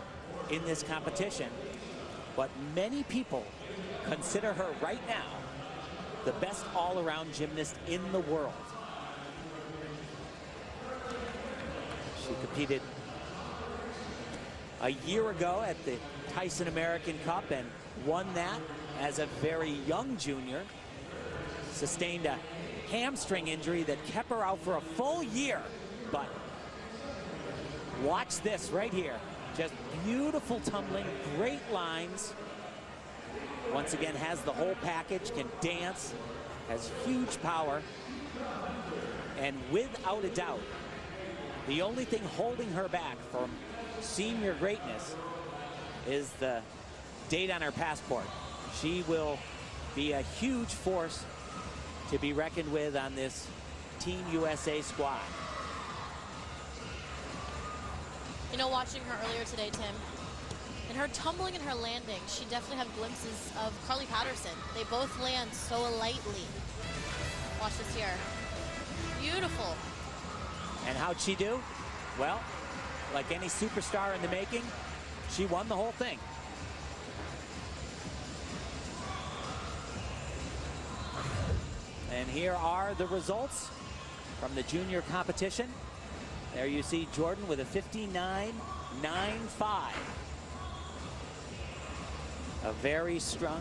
in this competition, but many people consider her right now the best all-around gymnast in the world. She competed a year ago at the Tyson American Cup and won that as a very young junior. Sustained a hamstring injury that kept her out for a full year. But watch this right here. Just beautiful tumbling, great lines. Once again, has the whole package, can dance, has huge power. And without a doubt, the only thing holding her back from senior greatness is the date on her passport. She will be a huge force to be reckoned with on this Team USA squad. You know, watching her earlier today, Tim, in her tumbling and her landing, she definitely had glimpses of Carly Patterson. They both land so lightly. Watch this here. Beautiful. And how'd she do? Well, like any superstar in the making, she won the whole thing. And here are the results from the junior competition. There you see Jordan with a 59.95. A very strong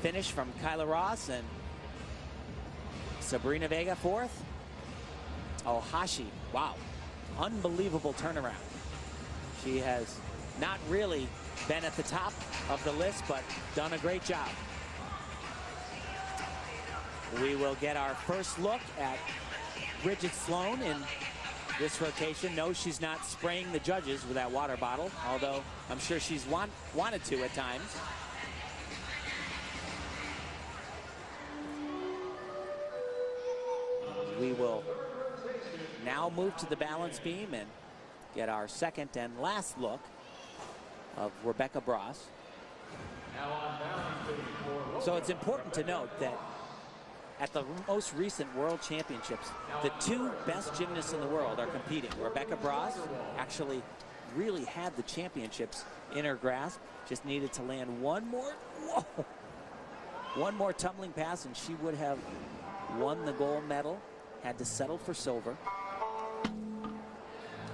finish from Kyla Ross, and Sabrina Vega fourth. Oh, Hashi, wow, unbelievable turnaround. She has not really been at the top of the list, but done a great job. We will get our first look at Bridget Sloan in this rotation. No, she's not spraying the judges with that water bottle, although I'm sure she's wanted to at times. We will now move to the balance beam and get our second and last look of Rebecca Bross. So it's important to note that at the most recent World Championships, the two best gymnasts in the world are competing. Rebecca Bross actually really had the championships in her grasp, just needed to land one more tumbling pass and she would have won the gold medal. Had to settle for silver,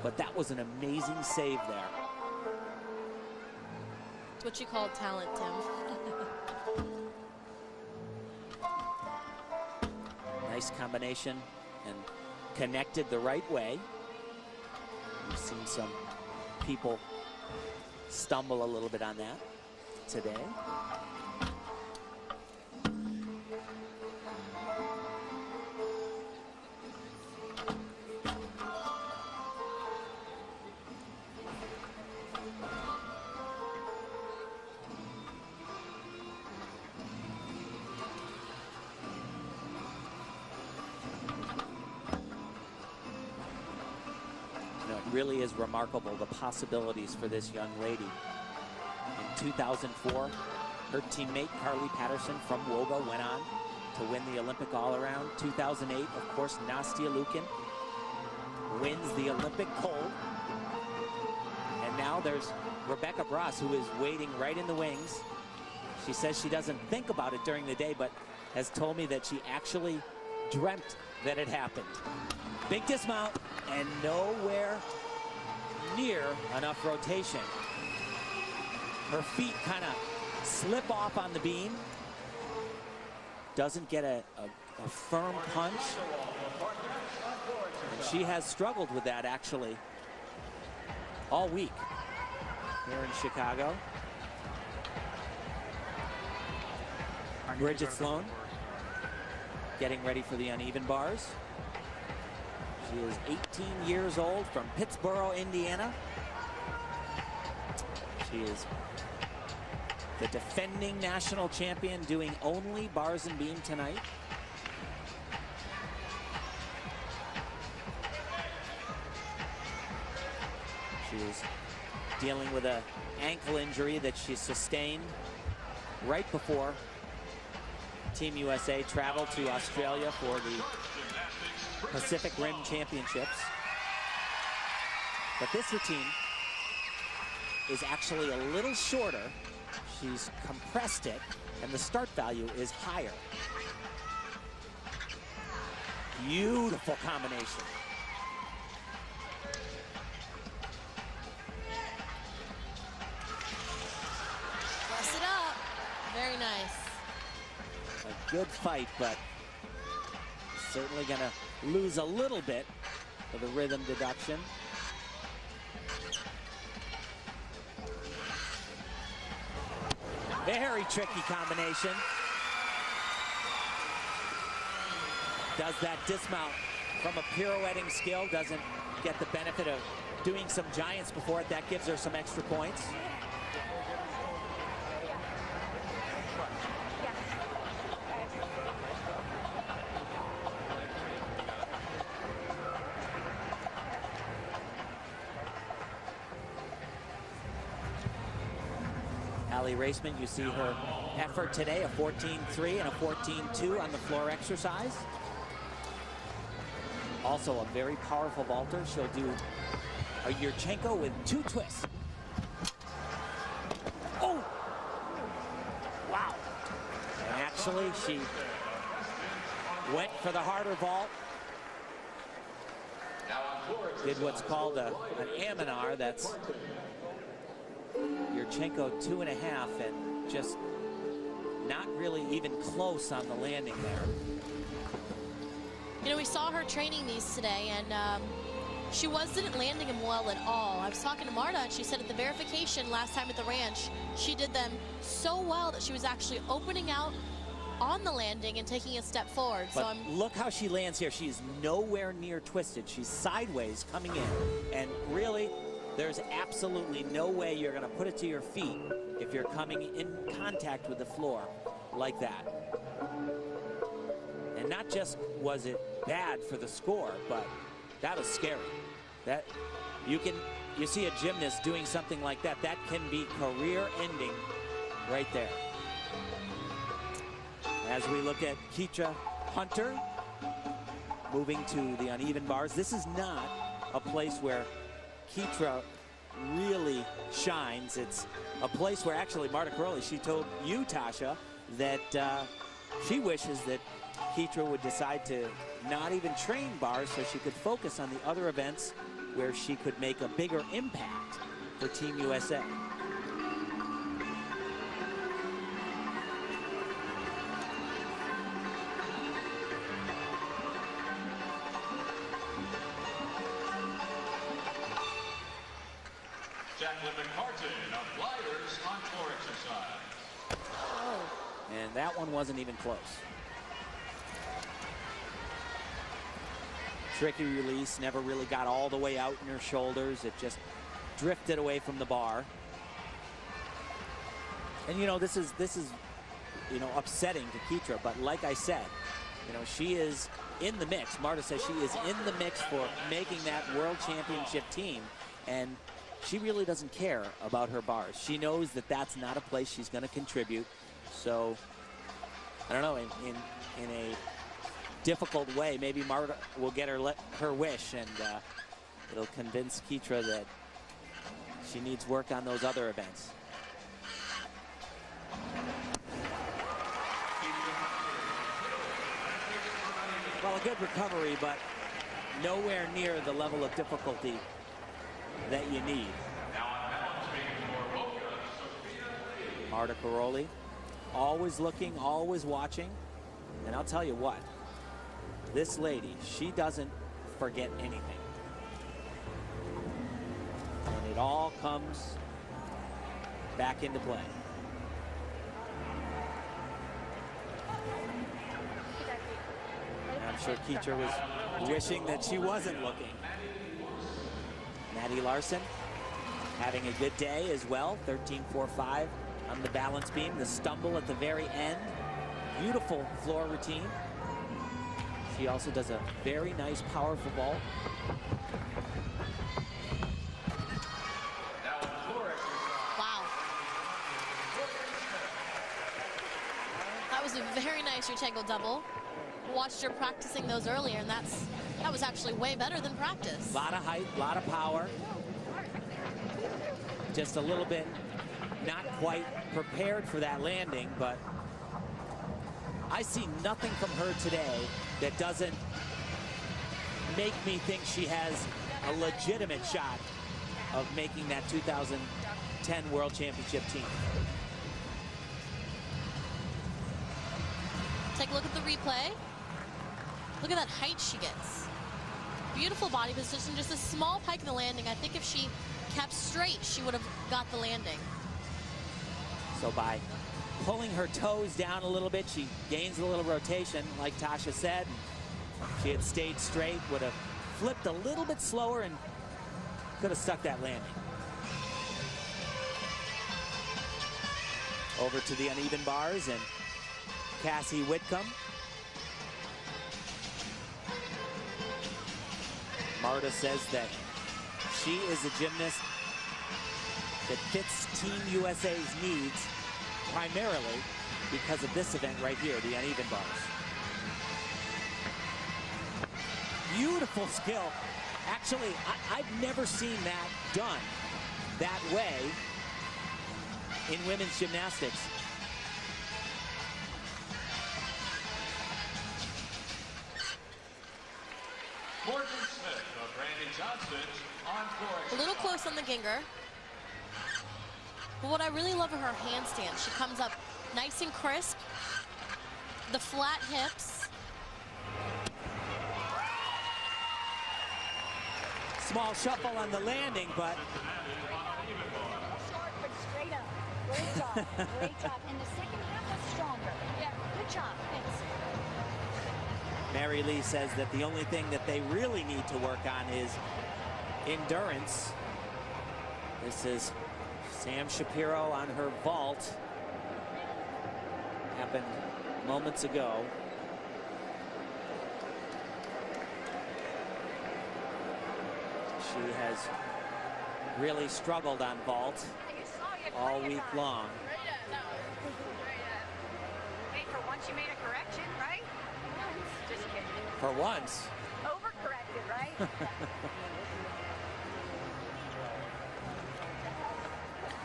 but that was an amazing save there. It's what you call talent, Tim. Nice combination and connected the right way. We've seen some people stumble a little bit on that today. Really is remarkable, the possibilities for this young lady. In 2004, her teammate Carly Patterson from Woga went on to win the Olympic all-around. 2008, of course, Nastia Lukin wins the Olympic gold. And now there's Rebecca Bross, who is waiting right in the wings. She says she doesn't think about it during the day, but has told me that she actually dreamt that it happened. Big dismount and nowhere near enough rotation. Her feet kind of slip off on the beam. Doesn't get a firm punch. And she has struggled with that actually all week here in Chicago. Bridget Sloan getting ready for the uneven bars. She is 18 years old from Pittsboro, Indiana. She is the defending national champion, doing only bars and beam tonight. She is dealing with an ankle injury that she sustained right before Team USA traveled to Australia for the Pacific Rim Championships. But this routine is actually a little shorter. She's compressed it, and the start value is higher. Beautiful combination. Press it up. Very nice. A good fight, but certainly gonna lose a little bit for the rhythm deduction. Very tricky combination. Does that dismount from a pirouetting skill, doesn't get the benefit of doing some giants before it. That gives her some extra points. Allie Raceman, you see her effort today, a 14-3 and a 14-2 on the floor exercise. Also a very powerful vaulter. She'll do a Yurchenko with 2 twists. Oh! Wow. And actually, she went for the harder vault. Did what's called an Aminar. That's Yurchenko 2.5, and just not really even close on the landing there. You know, we saw her training these today, and she wasn't landing them well at all. I was talking to Marta, and she said at the verification last time at the ranch, she did them so well that she was actually opening out on the landing and taking a step forward. But look how she lands here. She's nowhere near twisted. She's sideways coming in, and really, there's absolutely no way you're going to put it to your feet if you're coming in contact with the floor like that. And not just was it bad for the score, but that was scary. That you see a gymnast doing something like that, that can be career-ending right there. As we look at Keitra Hunter moving to the uneven bars, this is not a place where Keitra really shines. It's a place where actually Marta Caroli, she told you, Tasha, that she wishes that Keitra would decide to not even train bars so she could focus on the other events where she could make a bigger impact for Team USA. And that one wasn't even close. Tricky release, never really got all the way out in her shoulders. It just drifted away from the bar. And you know, this is you know, upsetting to Keitra, but like I said, you know, she is in the mix. Marta says she is in the mix for making that world championship team, and she really doesn't care about her bars. She knows that that's not a place she's going to contribute. So I don't know, in a difficult way, maybe Marta will get her wish, and it'll convince Keitra that she needs work on those other events. Well, a good recovery, but nowhere near the level of difficulty that you need. Marta Caroli, always looking, always watching. And I'll tell you what, this lady, she doesn't forget anything. And it all comes back into play. And I'm sure Keitra was wishing that she wasn't looking. Maddie Larson having a good day as well, 13.45 on the balance beam. The stumble at the very end, beautiful floor routine. She also does a very nice, powerful vault. nice Tango double. Watched her practicing those earlier, and that was actually way better than practice. A lot of height, a lot of power. Just a little bit not quite prepared for that landing, but I see nothing from her today that doesn't make me think she has a legitimate shot of making that 2010 World Championship team. Take a look at the replay. Look at that height she gets. Beautiful body position, just a small pike in the landing. I think if she kept straight, she would have got the landing. So by pulling her toes down a little bit, she gains a little rotation, like Tasha said. If she had stayed straight, would have flipped a little bit slower and could have stuck that landing. Over to the uneven bars and Cassie Whitcomb. Marta says that she is a gymnast that fits Team USA's needs primarily because of this event right here, the uneven bars. Beautiful skill. Actually, I've never seen that done that way in women's gymnastics. Morgan Smith of Randy Johnston on floor. A little close on the Ginger. But what I really love are her handstands. She comes up nice and crisp. The flat hips. Small shuffle on the landing, but Short but straight up. Great job. Great job. And the second half was stronger. Yeah, good job. Thanks. Mary Lee says that the only thing that they really need to work on is endurance. This is Sam Shapiro on her vault. Happened moments ago. She has really struggled on vault all week long. Hey, for once you made a correction, right? Just kidding. For once. Overcorrected, right?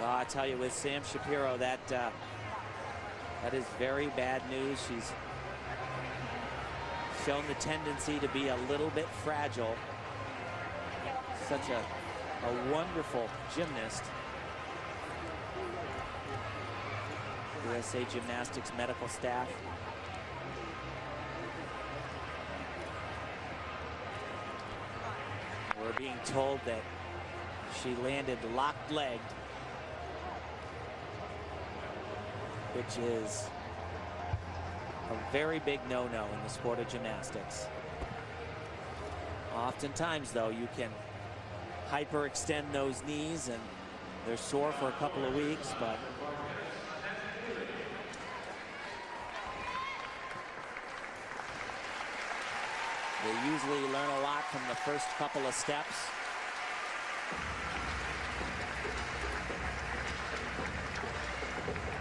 I tell you, with Sam Shapiro, that is very bad news. She's shown the tendency to be a little bit fragile. Such a wonderful gymnast. USA Gymnastics medical staff. We're being told that she landed locked-legged, which is a very big no-no in the sport of gymnastics. Oftentimes, though, you can hyperextend those knees and they're sore for a couple of weeks, but they usually learn a lot from the first couple of steps.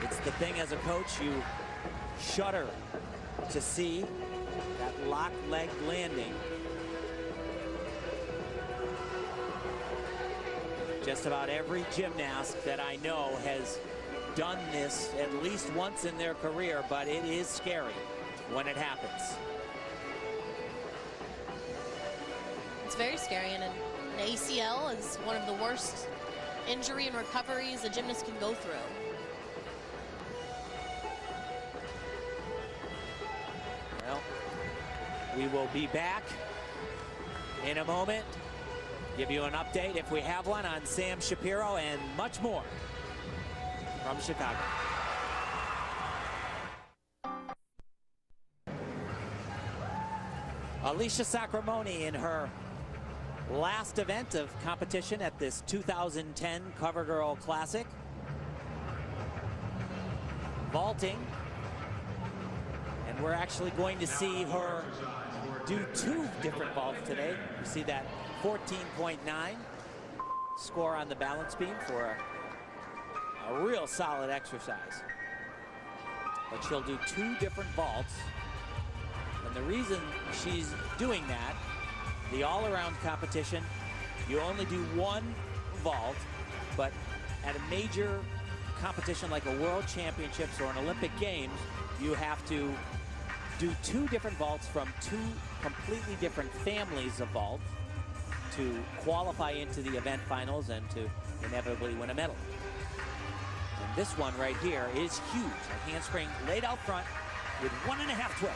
It's the thing as a coach, you shudder to see that locked leg landing. Just about every gymnast that I know has done this at least once in their career, but it is scary when it happens. It's very scary, and an ACL is one of the worst injury and recoveries a gymnast can go through. Well, we will be back in a moment. Give you an update, if we have one, on Sam Shapiro and much more from Chicago. Alicia Sacramone in her last event of competition at this 2010 CoverGirl Classic. Vaulting. And we're actually going to see her do two different vaults today. You see that 14.9 score on the balance beam for a real solid exercise. but she'll do 2 different vaults. And the reason she's doing that, the all-around competition, you only do 1 vault, but at a major competition like a World Championships or an Olympic Games, you have to do 2 different vaults from 2 completely different families of vault to qualify into the event finals and to inevitably win a medal. And this one right here is huge. A handspring laid out front with 1.5 twist.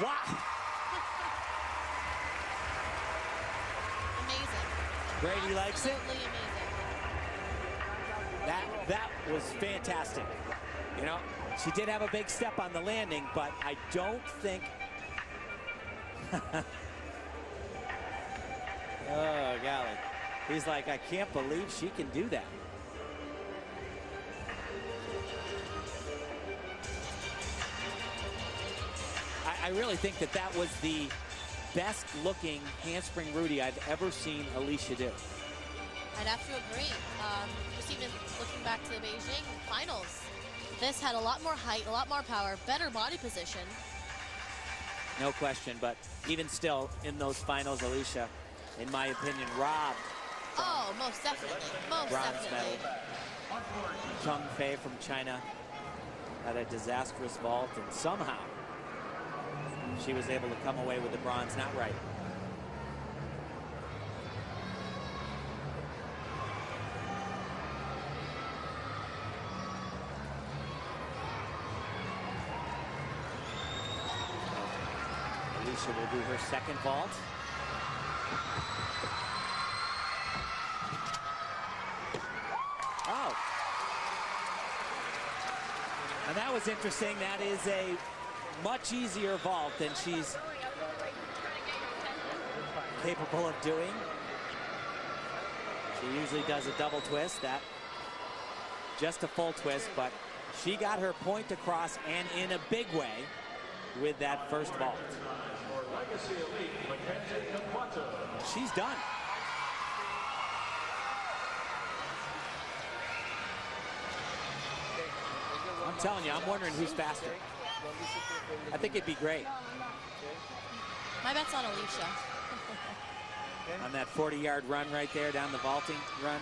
Wow. Amazing. Brady likes it. Absolutely amazing. That was fantastic. You know, she did have a big step on the landing, but I don't think... Oh, golly. He's like, I can't believe she can do that. I really think that was the best looking handspring Rudy I've ever seen Alicia do. I'd have to agree. Just even looking back to the Beijing finals, this had a lot more height, a lot more power, better body position. No question, but even still, in those finals, Alicia, in my opinion, robbed. Oh, most definitely. Most Bronze definitely. medal. Cheng Fei from China had a disastrous vault, and somehow she was able to come away with the bronze. Not right. Alicia will do her second vault. Oh. And that was interesting. That is a much easier vault than she's capable of doing. She usually does a double twist. That just a full twist, but she got her point across and in a big way with that first vault. She's done. I'm telling you, I'm wondering who's faster. I think it'd be great. My bet's on Alicia. On that 40-yard run right there, down the vaulting run.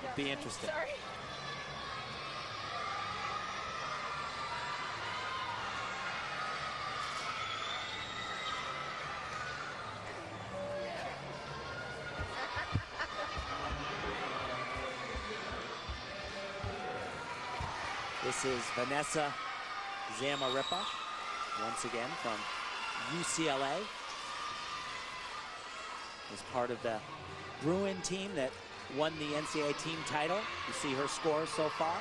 It'd be interesting. Sorry. This is Vanessa Zamarripa, once again from UCLA. As part of the Bruin team that won the NCAA team title. You see her scores so far.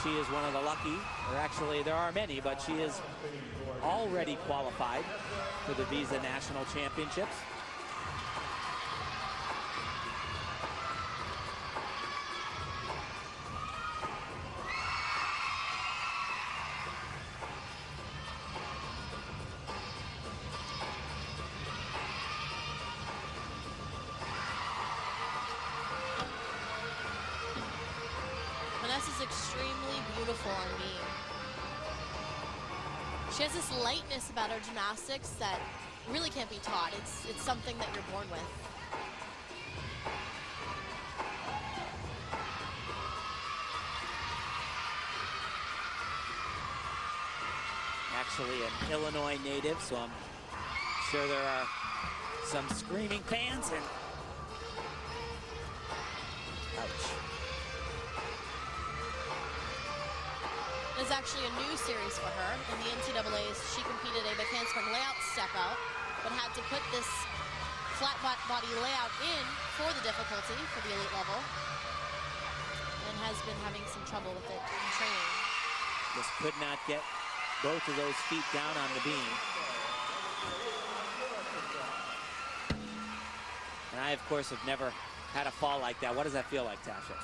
She is one of the lucky, or actually there are many, but she is already qualified for the Visa National Championships. Vanessa's extremely beautiful on beam. She has this lightness about her gymnastics that really can't be taught. It's something that you're born with. Actually an Illinois native, so I'm sure there are some screaming fans. And ouch. It's actually a new series for her. In the NCAAs, she competed a backhand spring layout step out, but had to put this flat body layout in for the difficulty for the elite level, and has been having some trouble with it in training. Just could not get both of those feet down on the beam. And I, of course, have never had a fall like that. What does that feel like, Tasha?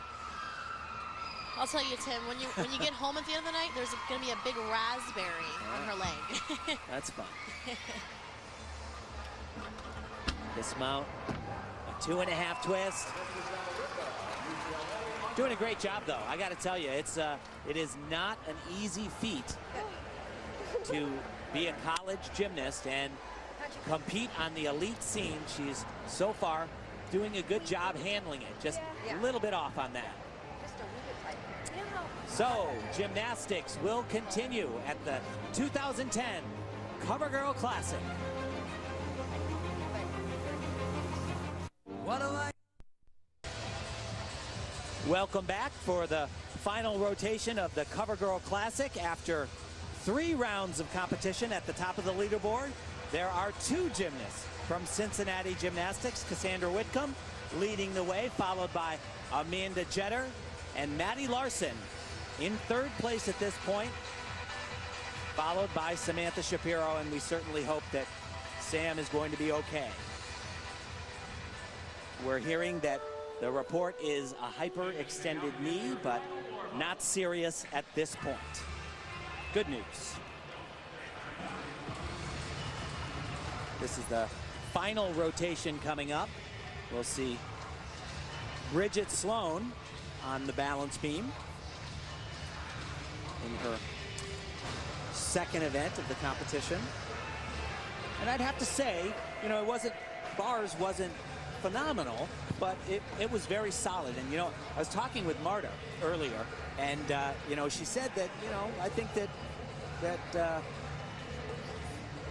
I'll tell you, Tim, when you get home at the end of the night, there's going to be a big raspberry on her leg. That's fun. Dismount, a 2.5 twist. Doing a great job, though. I got to tell you, it is not an easy feat to be a college gymnast and compete on the elite scene. She's so far doing a good job handling it. Just a little bit off on that. So gymnastics will continue at the 2010 CoverGirl Classic. Welcome back for the final rotation of the CoverGirl Classic. After 3 rounds of competition at the top of the leaderboard, there are 2 gymnasts from Cincinnati Gymnastics. Cassandra Whitcomb leading the way, followed by Amanda Jeter and Maddie Larson in 3rd place at this point, followed by Samantha Shapiro, and we certainly hope that Sam is going to be okay. We're hearing that the report is a hyperextended knee, but not serious at this point. Good news. This is the final rotation coming up. We'll see Bridget Sloan on the balance beam in her 2nd event of the competition. And I'd have to say, you know, bars wasn't phenomenal, but it was very solid. And, you know, I was talking with Marta earlier, and, you know, she said that, you know, I think that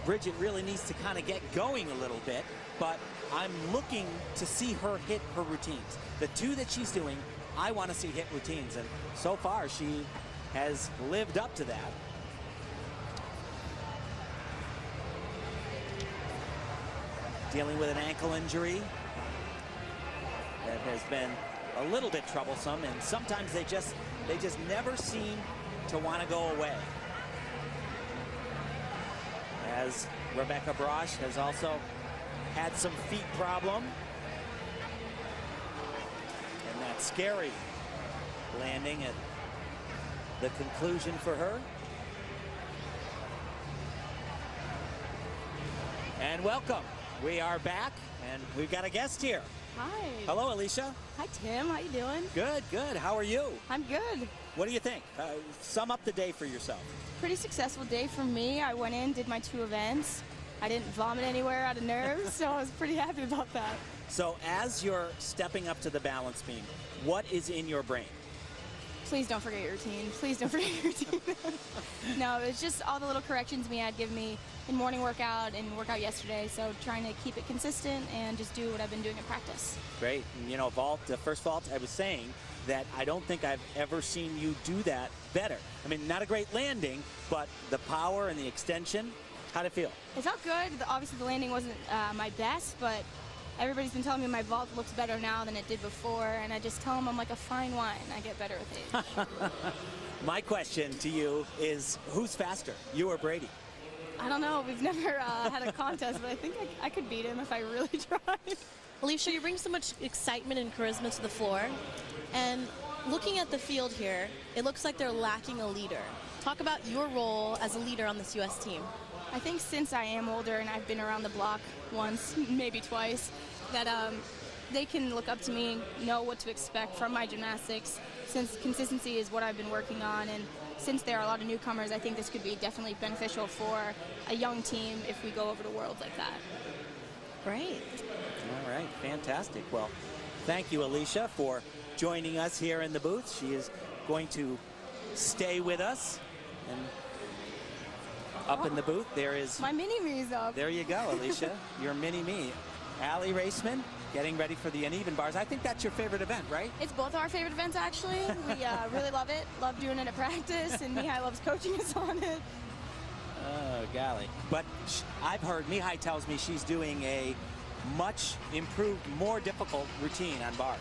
Bridget really needs to kind of get going a little bit, but I'm looking to see her hit her routines. The 2 that she's doing, I want to see hit routines, and so far she has lived up to that. Dealing with an ankle injury that has been a little bit troublesome, and sometimes they just never seem to want to go away. As Rebecca Brosh has also had some feet problem, and that scary landing at the conclusion for her. And welcome. We are back, and we've got a guest here. Hi. Hello, Alicia. Hi, Tim. How you doing? Good, good. How are you? I'm good. What do you think? Sum up the day for yourself. Pretty successful day for me. I went in, did my 2 events. I didn't vomit anywhere out of nerves, so I was pretty happy about that. So as you're stepping up to the balance beam, what is in your brain? Please don't forget your routine. Please don't forget your routine. No, it's just all the little corrections Mia had given me in morning workout and workout yesterday. So trying to keep it consistent and just do what I've been doing in practice. Great. And, you know, vault, the first vault, I was saying that I don't think I've ever seen you do that better. I mean, not a great landing, but the power and the extension, how'd it feel? It felt good. Obviously, the landing wasn't my best, but everybody's been telling me my vault looks better now than it did before, and I just tell them I'm like a fine wine. I get better with age. My question to you is, who's faster, you or Brady? I don't know. We've never had a contest, but I think I could beat him if I really tried. Alicia, you bring so much excitement and charisma to the floor, and looking at the field here, it looks like they're lacking a leader. Talk about your role as a leader on this U.S. team. I think since I am older and I've been around the block once, maybe twice, that they can look up to me and know what to expect from my gymnastics, since consistency is what I've been working on. And since there are a lot of newcomers, I think this could be definitely beneficial for a young team if we go over to Worlds like that. Great. All right, fantastic. Well, thank you, Alicia, for joining us here in the booth. She is going to stay with us. And up in the booth, there is... My mini-me's up. There you go, Alicia. Your mini-me. Allie Raceman getting ready for the uneven bars. I think that's your favorite event, right? It's both our favorite events, actually. We really love it. Love doing it at practice, and Mihai loves coaching us on it. Oh, golly. But I've heard, Mihai tells me she's doing a much improved, more difficult routine on bars.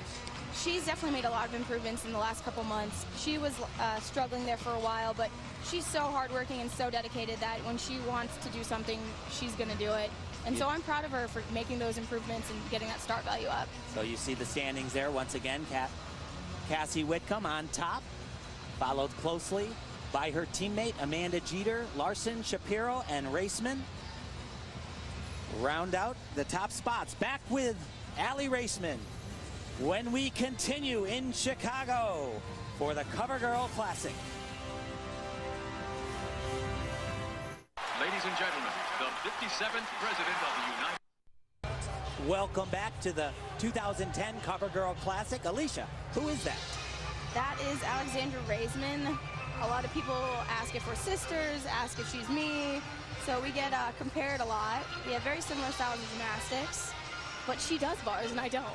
She's definitely made a lot of improvements in the last couple months. She was struggling there for a while, but she's so hardworking and so dedicated that when she wants to do something, she's going to do it. And so I'm proud of her for making those improvements and getting that start value up. So you see the standings there once again. Cassie Whitcomb on top, followed closely by her teammate Amanda Jeter, Larson, Shapiro, and Raceman. Round out the top spots. Back with Allie Raceman when we continue in Chicago for the CoverGirl Classic. Ladies and gentlemen, the 57th President of the United Welcome back to the 2010 CoverGirl Classic. Alicia, who is that? That is Alexandra Raisman. A lot of people ask if we're sisters, ask if she's me. So we get compared a lot. We have very similar styles of gymnastics, but she does bars and I don't.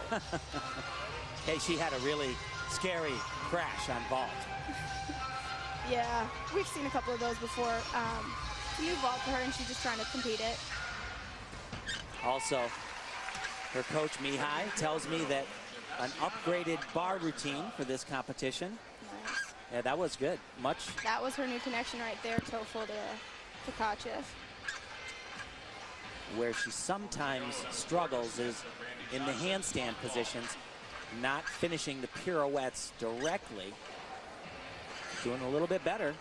Hey, she had a really scary crash on vault. Yeah, we've seen a couple of those before. New vault for her and she's just trying to compete it. Also, her coach Mihai tells me that an upgraded bar routine for this competition. Nice. Yeah, that was good. That was her new connection right there, Tofel to Tkachev. Where she sometimes struggles is in the handstand positions, not finishing the pirouettes directly. Doing a little bit better.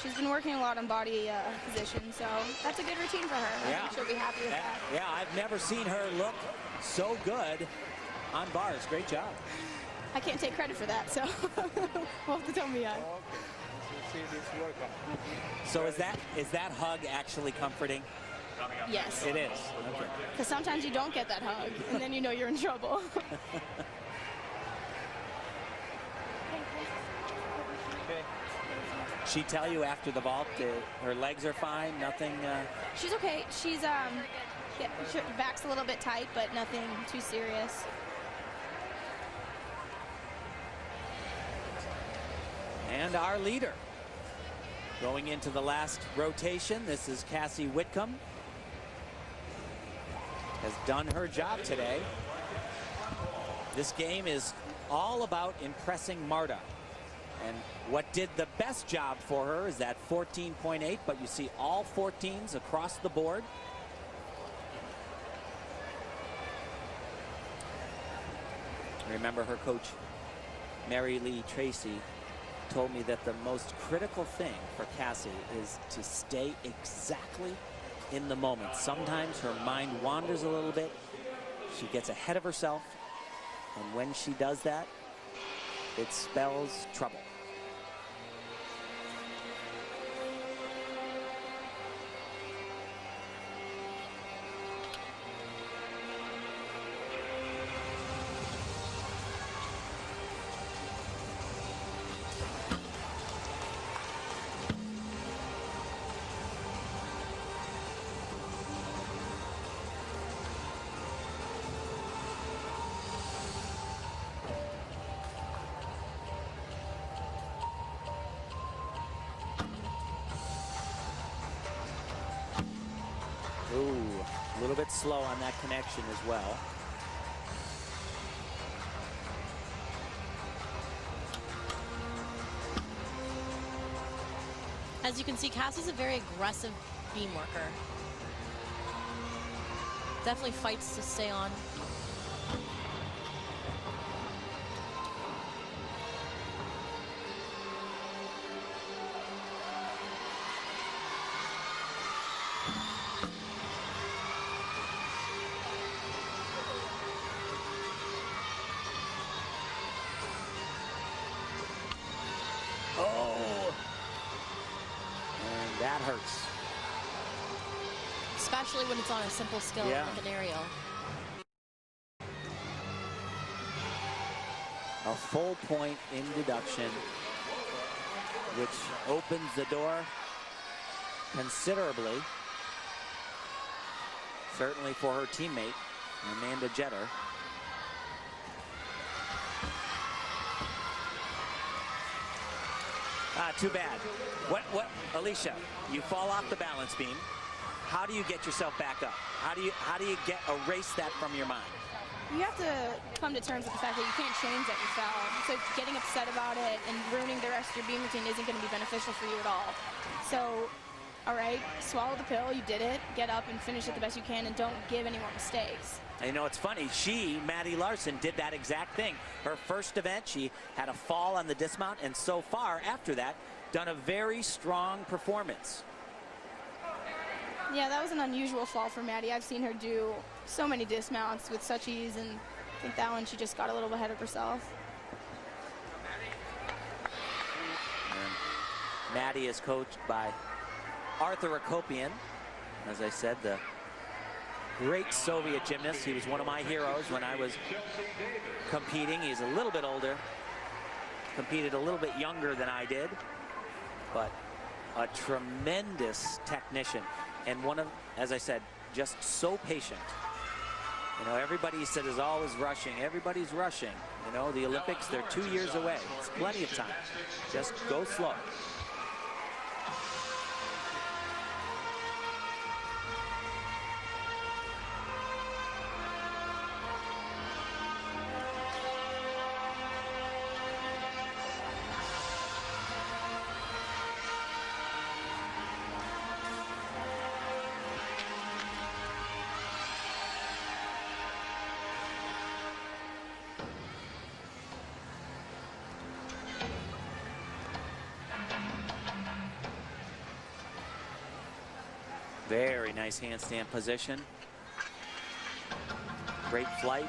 She's been working a lot on body position, so that's a good routine for her. Yeah. I think she'll be happy with that. Yeah, I've never seen her look so good on bars. Great job. I can't take credit for that, so we'll have to tell me. So is that hug actually comforting? Yes. It is. Okay. Because sometimes you don't get that hug, and then you know you're in trouble. She tell you after the vault her legs are fine, nothing? She's okay. She's her back's a little bit tight, but nothing too serious. And our leader going into the last rotation. This is Cassie Whitcomb. Has done her job today. This game is all about impressing Marta. And what did the best job for her is that 14.8, but you see all 14s across the board. Remember her coach, Mary Lee Tracy, told me that the most critical thing for Cassie is to stay exactly in the moment. Sometimes her mind wanders a little bit. She gets ahead of herself. And when she does that, it spells trouble. Ooh, a little bit slow on that connection as well. As you can see, Cassie's a very aggressive beam worker. Definitely fights to stay on. That hurts. Especially when it's on a simple skill Yeah. like an aerial. A full point in deduction, which opens the door considerably, certainly for her teammate, Amanda Jeter. Too bad. What, Alicia, you fall off the balance beam. How do you get yourself back up? How do you erase that from your mind? You have to come to terms with the fact that you can't change that you fell. So getting upset about it and ruining the rest of your beam routine isn't going to be beneficial for you at all. So, all right, swallow the pill. You did it. Get up and finish it the best you can, and don't give any more mistakes. And you know, it's funny. Maddie Larson, did that exact thing. Her first event, she had a fall on the dismount, and so far after that, done a very strong performance. Yeah, that was an unusual fall for Maddie. I've seen her do so many dismounts with such ease, and I think that one she just got a little ahead of herself. And Maddie is coached by Arthur Akopian. As I said, the great Soviet gymnast. He was one of my heroes when I was competing. He's a little bit older, competed a little bit younger than I did, but a tremendous technician, and one of, as I said, just so patient. You know, everybody said is always rushing. Everybody's rushing. You know, the Olympics, they're 2 years away. It's plenty of time. Just go slow. Very nice handstand position. Great flight.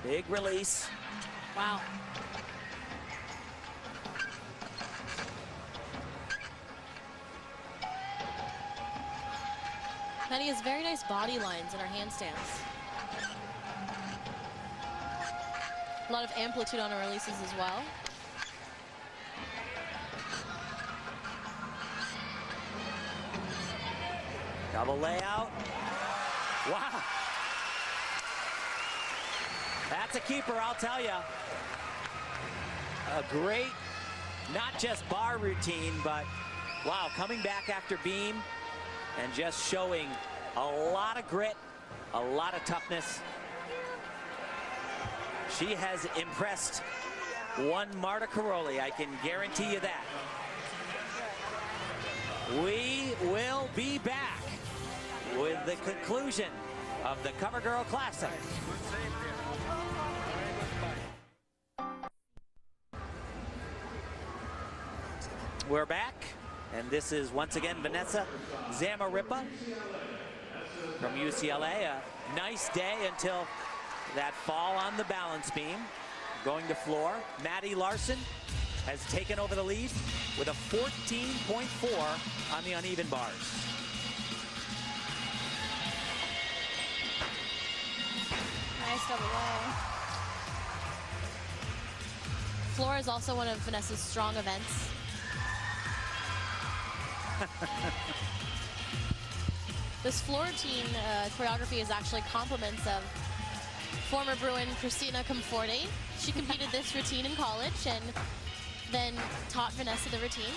Big release. Wow. Maddie has very nice body lines in her handstands. A lot of amplitude on her releases as well. Double layout. Wow. That's a keeper, I'll tell you. A great, not just bar routine, but wow, coming back after beam and just showing a lot of grit, a lot of toughness. She has impressed one Marta Caroli, I can guarantee you that. We will be back with the conclusion of the CoverGirl Classic. We're back, and this is once again Vanessa Zamarripa from UCLA. A nice day until that fall on the balance beam. Going to floor. Maddie Larson has taken over the lead with a 14.4 on the uneven bars. Nice double low. Floor is also one of Vanessa's strong events. This floor routine choreography is actually compliments of former Bruin Christina Comforti. She competed this routine in college and then taught Vanessa the routine.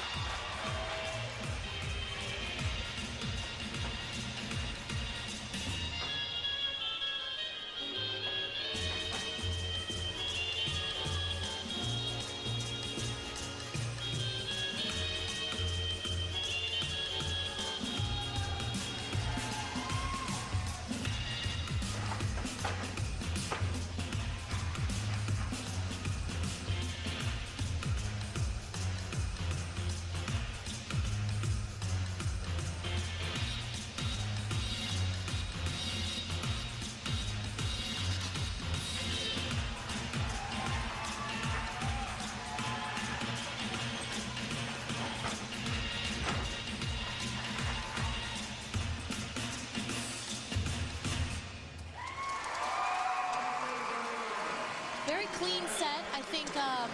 Clean set. I think to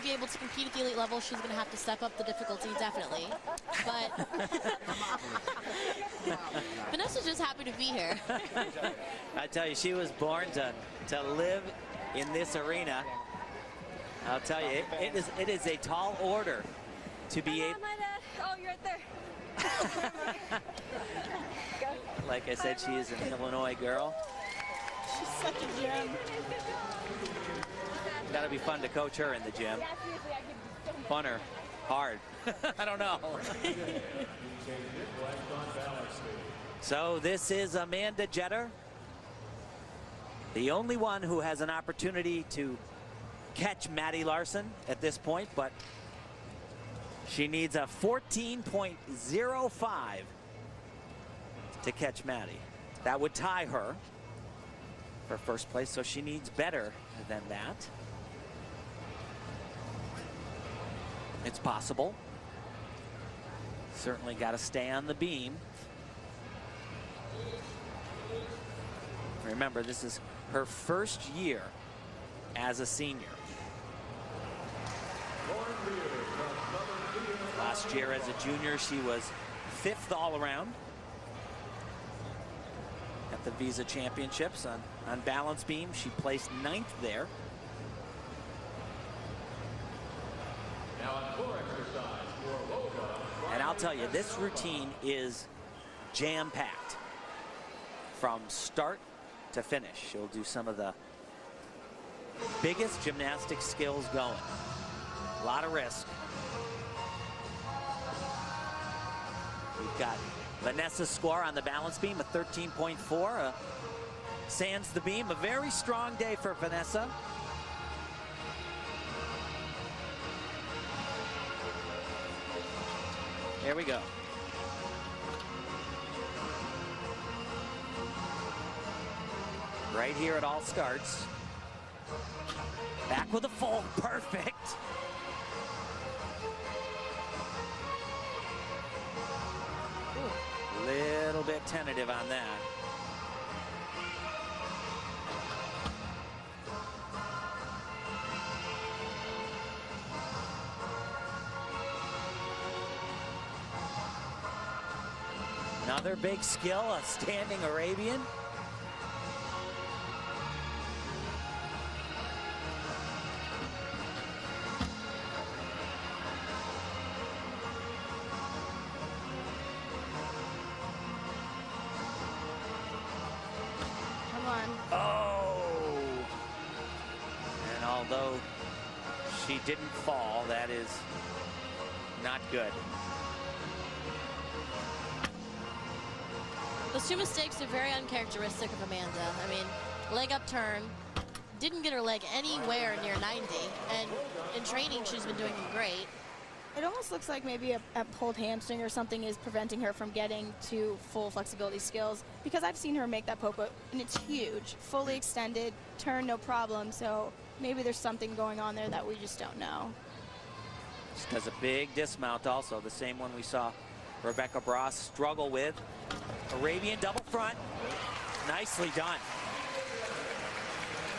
be able to compete at the elite level, she's going to have to step up the difficulty, definitely. But Vanessa's just happy to be here. I tell you, she was born to live in this arena. I'll tell you, it is a tall order to be able. Oh, you're right there. Like I said, she is an Illinois girl. She's such a gem. Gotta be fun to coach her in the gym. Fun or hard? I don't know. So this is Amanda Jeter, the only one who has an opportunity to catch Maddie Larson at this point, but she needs a 14.05 to catch Maddie. That would tie her for first place, so she needs better than that. It's possible. Certainly got to stay on the beam. Remember, this is her first year as a senior. Last year as a junior, she was 5th all around at the Visa Championships on balance beam. She placed 9th there. And I'll tell you, this routine is jam-packed from start to finish. She'll do some of the biggest gymnastic skills going. A lot of risk. We've got Vanessa's score on the balance beam, a 13.4. Sands the beam, a very strong day for Vanessa. Here we go. Right here it all starts. Back with a full, perfect. Ooh, little bit tentative on that. Another big skill, a standing Arabian. Come on. Oh! And although she didn't fall, that is not good. Those two mistakes are very uncharacteristic of Amanda. I mean, leg up turn, didn't get her leg anywhere near 90, and in training she's been doing great. It almost looks like maybe a pulled hamstring or something is preventing her from getting to full flexibility skills, because I've seen her make that popo and it's huge, fully extended, turn no problem, so maybe there's something going on there that we just don't know. Just does a big dismount also, the same one we saw Rebecca Bross struggle with. Arabian double front, nicely done.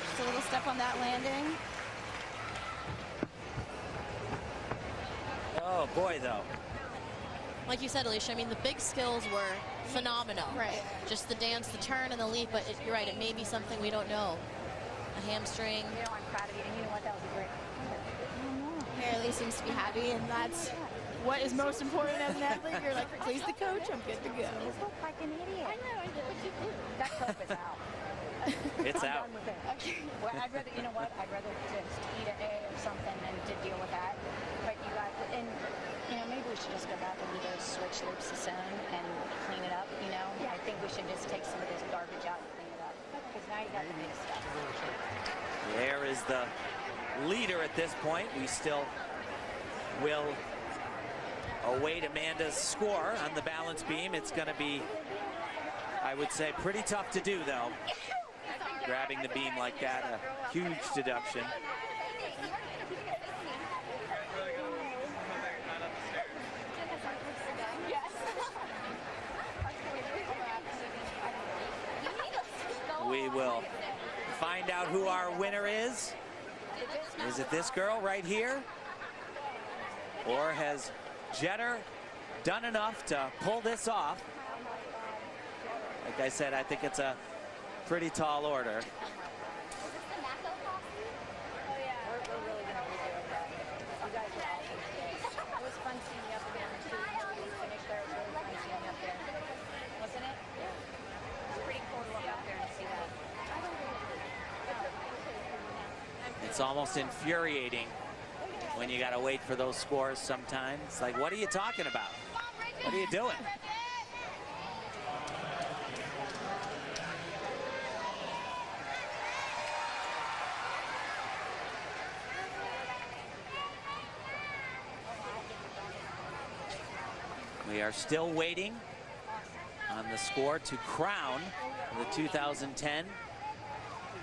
Just a little step on that landing. Oh boy, though. Like you said, Alicia, I mean, the big skills were phenomenal. Right. Just the dance, the turn, and the leap, but you're right, it may be something we don't know. A hamstring. You know, I'm proud of you, and you know what? That was a great. Mary Lee seems to be happy, and that's what is most important as an athlete. You're like, please the coach, I'm good to go. You look like an idiot. I know, but you do. That cup is out. It's I'm out. done with it. Well, I'd rather, you know what? I'd rather just eat an A or something than to deal with that. But you got, and you know, maybe we should just go back and do those switch loops of sewn and clean it up. You know, I think we should just take some of this garbage out and clean it up. Because now you got the big stuff. There is the leader at this point. We still will await Amanda's score on the balance beam. It's going to be, I would say, pretty tough to do, though. Grabbing the beam like that, a huge deduction. We will find out who our winner is. Is it this girl right here? Or has Jetter done enough to pull this off? Like I said, I think it's a pretty tall order. We're really going to be doing that. You guys are awesome today. It was fun seeing you up again, too. We finished there. It was really fun seeing you up there. Wasn't it? Yeah. It was pretty cool to look up there and see that. It's almost infuriating when you got to wait for those scores sometimes. It's like, what are you talking about? What are you doing? We are still waiting on the score to crown the 2010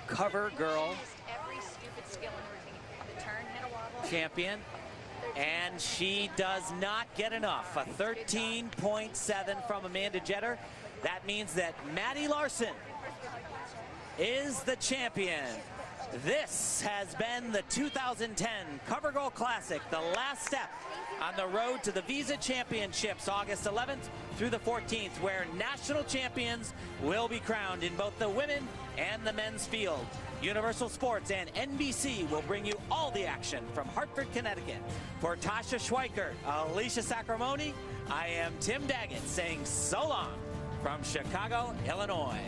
Cover Girl champion. And she does not get enough. A 13.7 from Amanda Jeter. That means that Maddie Larson is the champion. This has been the 2010 Cover Girl Classic, the last step on the road to the Visa Championships, August 11th through the 14th, where national champions will be crowned in both the women and the men's field. Universal Sports and NBC will bring you all the action from Hartford, Connecticut. For Tasha Schweikert, Alicia Sacramone, I am Tim Daggett saying so long from Chicago, Illinois.